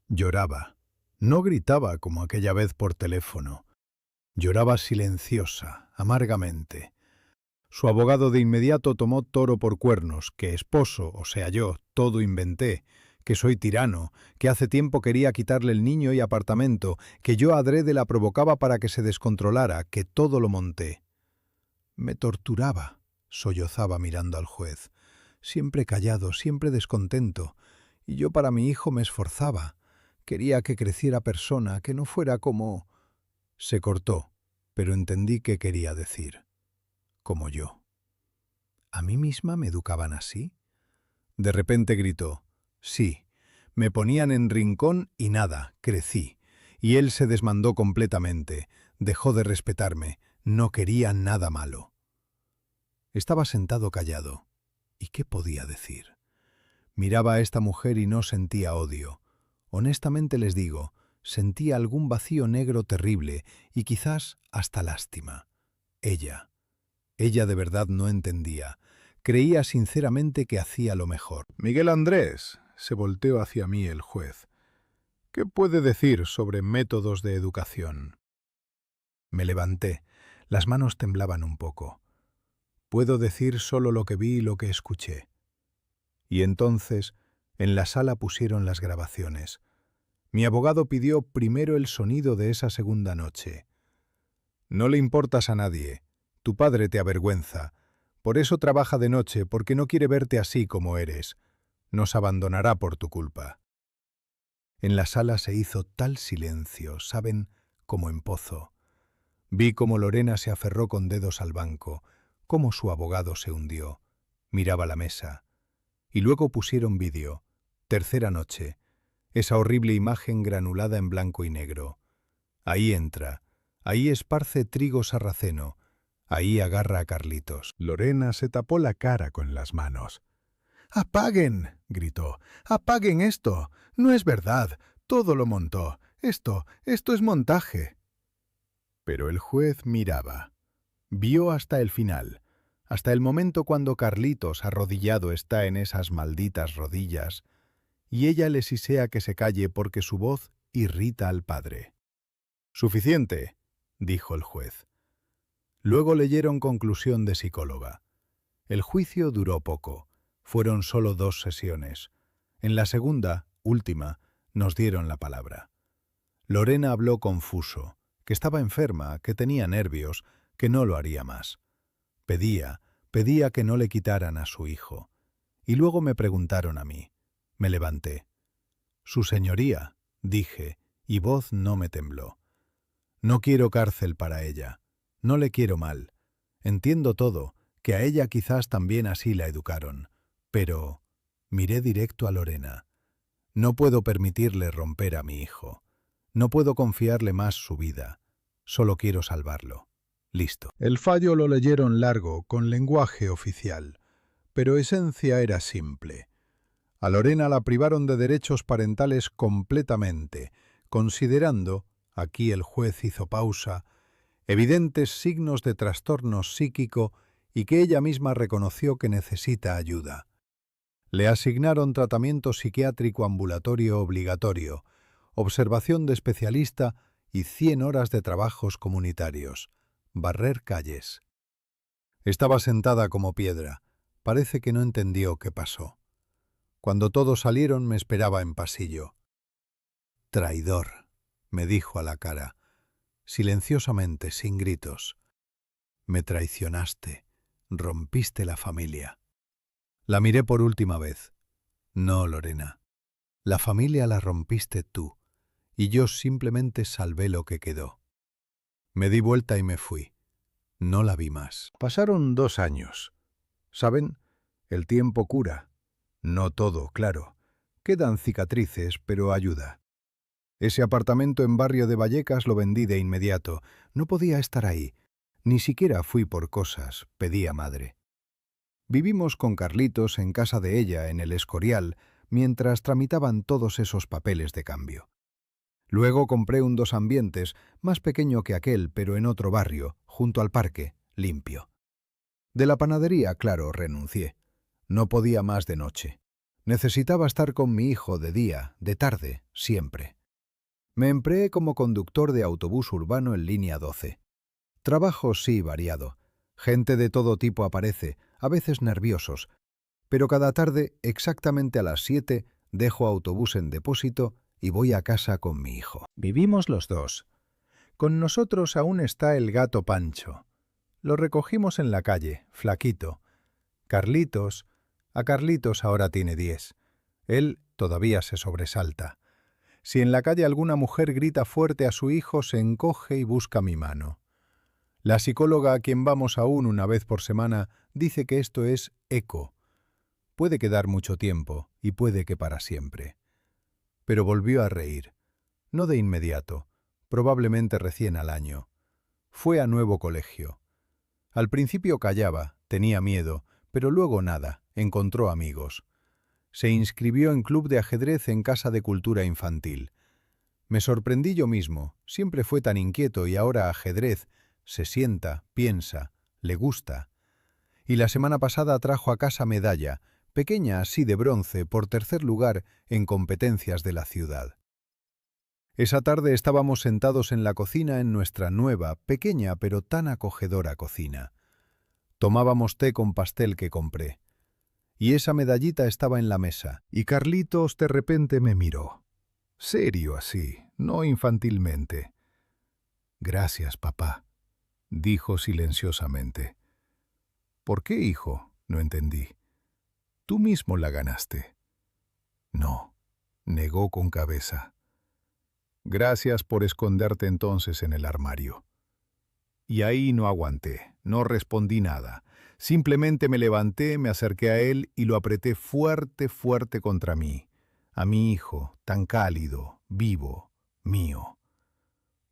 Lloraba. No gritaba como aquella vez por teléfono. Lloraba silenciosa, amargamente. Su abogado de inmediato tomó toro por cuernos, que esposo, o sea yo, todo inventé, que soy tirano, que hace tiempo quería quitarle el niño y apartamento, que yo adrede la provocaba para que se descontrolara, que todo lo monté. Me torturaba, sollozaba mirando al juez, siempre callado, siempre descontento, y yo para mi hijo me esforzaba. Quería que creciera persona, que no fuera como... Se cortó, pero entendí qué quería decir. Como yo. ¿A mí misma me educaban así? De repente gritó, sí, me ponían en rincón y nada, crecí. Y él se desmandó completamente, dejó de respetarme, no quería nada malo. Estaba sentado callado. ¿Y qué podía decir? Miraba a esta mujer y no sentía odio. Honestamente les digo, sentía algún vacío negro terrible y quizás hasta lástima. Ella de verdad no entendía. Creía sinceramente que hacía lo mejor. Miguel Andrés, se volteó hacia mí el juez. ¿Qué puede decir sobre métodos de educación? Me levanté. Las manos temblaban un poco. Puedo decir solo lo que vi y lo que escuché. Y entonces, en la sala pusieron las grabaciones. Mi abogado pidió primero el sonido de esa segunda noche. No le importas a nadie. Tu padre te avergüenza. Por eso trabaja de noche, porque no quiere verte así como eres. Nos abandonará por tu culpa. En la sala se hizo tal silencio, ¿saben? Como en pozo. Vi cómo Lorena se aferró con dedos al banco, cómo su abogado se hundió. Miraba la mesa. Y luego pusieron vídeo. Tercera noche. Esa horrible imagen granulada en blanco y negro. Ahí entra. Ahí esparce trigo sarraceno. Ahí agarra a Carlitos. Lorena se tapó la cara con las manos. «¡Apaguen!», gritó. «¡Apaguen esto! No es verdad. Todo lo montó. Esto es montaje». Pero el juez miraba. Vio hasta el final, hasta el momento cuando Carlitos arrodillado está en esas malditas rodillas, y ella le sisea que se calle porque su voz irrita al padre. «Suficiente», dijo el juez. Luego leyeron conclusión de psicóloga. El juicio duró poco. Fueron solo 2 sesiones. En la segunda, última, nos dieron la palabra. Lorena habló confuso, que estaba enferma, que tenía nervios, que no lo haría más. Pedía que no le quitaran a su hijo. Y luego me preguntaron a mí. Me levanté. «Su señoría», dije, y voz no me tembló. No quiero cárcel para ella. No le quiero mal. Entiendo todo, que a ella quizás también así la educaron. Pero miré directo a Lorena. No puedo permitirle romper a mi hijo. No puedo confiarle más su vida. Solo quiero salvarlo. Listo. El fallo lo leyeron largo, con lenguaje oficial, pero esencia era simple. A Lorena la privaron de derechos parentales completamente, considerando, aquí el juez hizo pausa, evidentes signos de trastorno psíquico y que ella misma reconoció que necesita ayuda. Le asignaron tratamiento psiquiátrico ambulatorio obligatorio, observación de especialista y 100 horas de trabajos comunitarios. Barrer calles. Estaba sentada como piedra. Parece que no entendió qué pasó. Cuando todos salieron me esperaba en pasillo. «Traidor», me dijo a la cara, silenciosamente, sin gritos. «Me traicionaste, rompiste la familia». La miré por última vez. «No, Lorena. La familia la rompiste tú, y yo simplemente salvé lo que quedó». Me di vuelta y me fui. No la vi más. Pasaron 2 años. ¿Saben? El tiempo cura. No todo, claro. Quedan cicatrices, pero ayuda. Ese apartamento en barrio de Vallecas lo vendí de inmediato. No podía estar ahí. Ni siquiera fui por cosas, pedí a madre. Vivimos con Carlitos en casa de ella, en el Escorial, mientras tramitaban todos esos papeles de cambio. Luego compré un 2 ambientes, más pequeño que aquel, pero en otro barrio, junto al parque, limpio. De la panadería, claro, renuncié. No podía más de noche. Necesitaba estar con mi hijo de día, de tarde, siempre. Me empleé como conductor de autobús urbano en línea 12. Trabajo sí variado. Gente de todo tipo aparece, a veces nerviosos. Pero cada tarde, exactamente a las 7, dejo autobús en depósito y voy a casa con mi hijo. Vivimos los 2. Con nosotros aún está el gato Pancho. Lo recogimos en la calle, flaquito. A Carlitos ahora tiene 10. Él todavía se sobresalta. Si en la calle alguna mujer grita fuerte a su hijo, se encoge y busca mi mano. La psicóloga a quien vamos aún una vez por semana dice que esto es eco. Puede quedar mucho tiempo y puede que para siempre. Pero volvió a reír. No de inmediato, probablemente recién al año. Fue a nuevo colegio. Al principio callaba, tenía miedo, pero luego nada, encontró amigos. Se inscribió en club de ajedrez en Casa de Cultura Infantil. Me sorprendí yo mismo, siempre fue tan inquieto y ahora ajedrez, se sienta, piensa, le gusta. Y la semana pasada trajo a casa medalla, pequeña así de bronce, por 3er lugar en competencias de la ciudad. Esa tarde estábamos sentados en la cocina en nuestra nueva, pequeña pero tan acogedora cocina. Tomábamos té con pastel que compré. Y esa medallita estaba en la mesa, y Carlitos de repente me miró. Serio así, no infantilmente. «Gracias, papá», dijo silenciosamente. «¿Por qué, hijo?», no entendí. «Tú mismo la ganaste». «No», negó con cabeza. «Gracias por esconderte entonces en el armario». Y ahí no aguanté, no respondí nada. Simplemente me levanté, me acerqué a él y lo apreté fuerte, fuerte contra mí. A mi hijo, tan cálido, vivo, mío.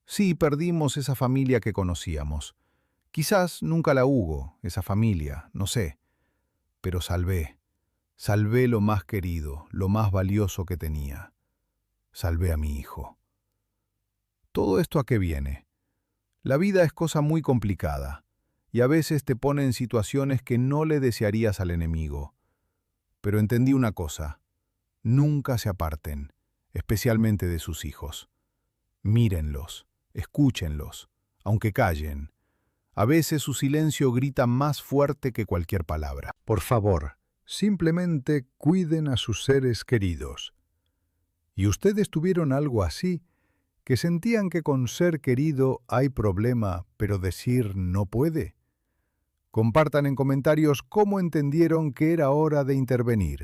Sí, perdimos esa familia que conocíamos. Quizás nunca la hubo, esa familia, no sé. Pero salvé lo más querido, lo más valioso que tenía. Salvé a mi hijo. ¿Todo esto a qué viene? La vida es cosa muy complicada, y a veces te pone en situaciones que no le desearías al enemigo. Pero entendí una cosa: nunca se aparten, especialmente de sus hijos. Mírenlos, escúchenlos, aunque callen. A veces su silencio grita más fuerte que cualquier palabra. Por favor, simplemente cuiden a sus seres queridos. ¿Y ustedes tuvieron algo así? ¿Que sentían que con ser querido hay problema, pero decir no puede? Compartan en comentarios cómo entendieron que era hora de intervenir.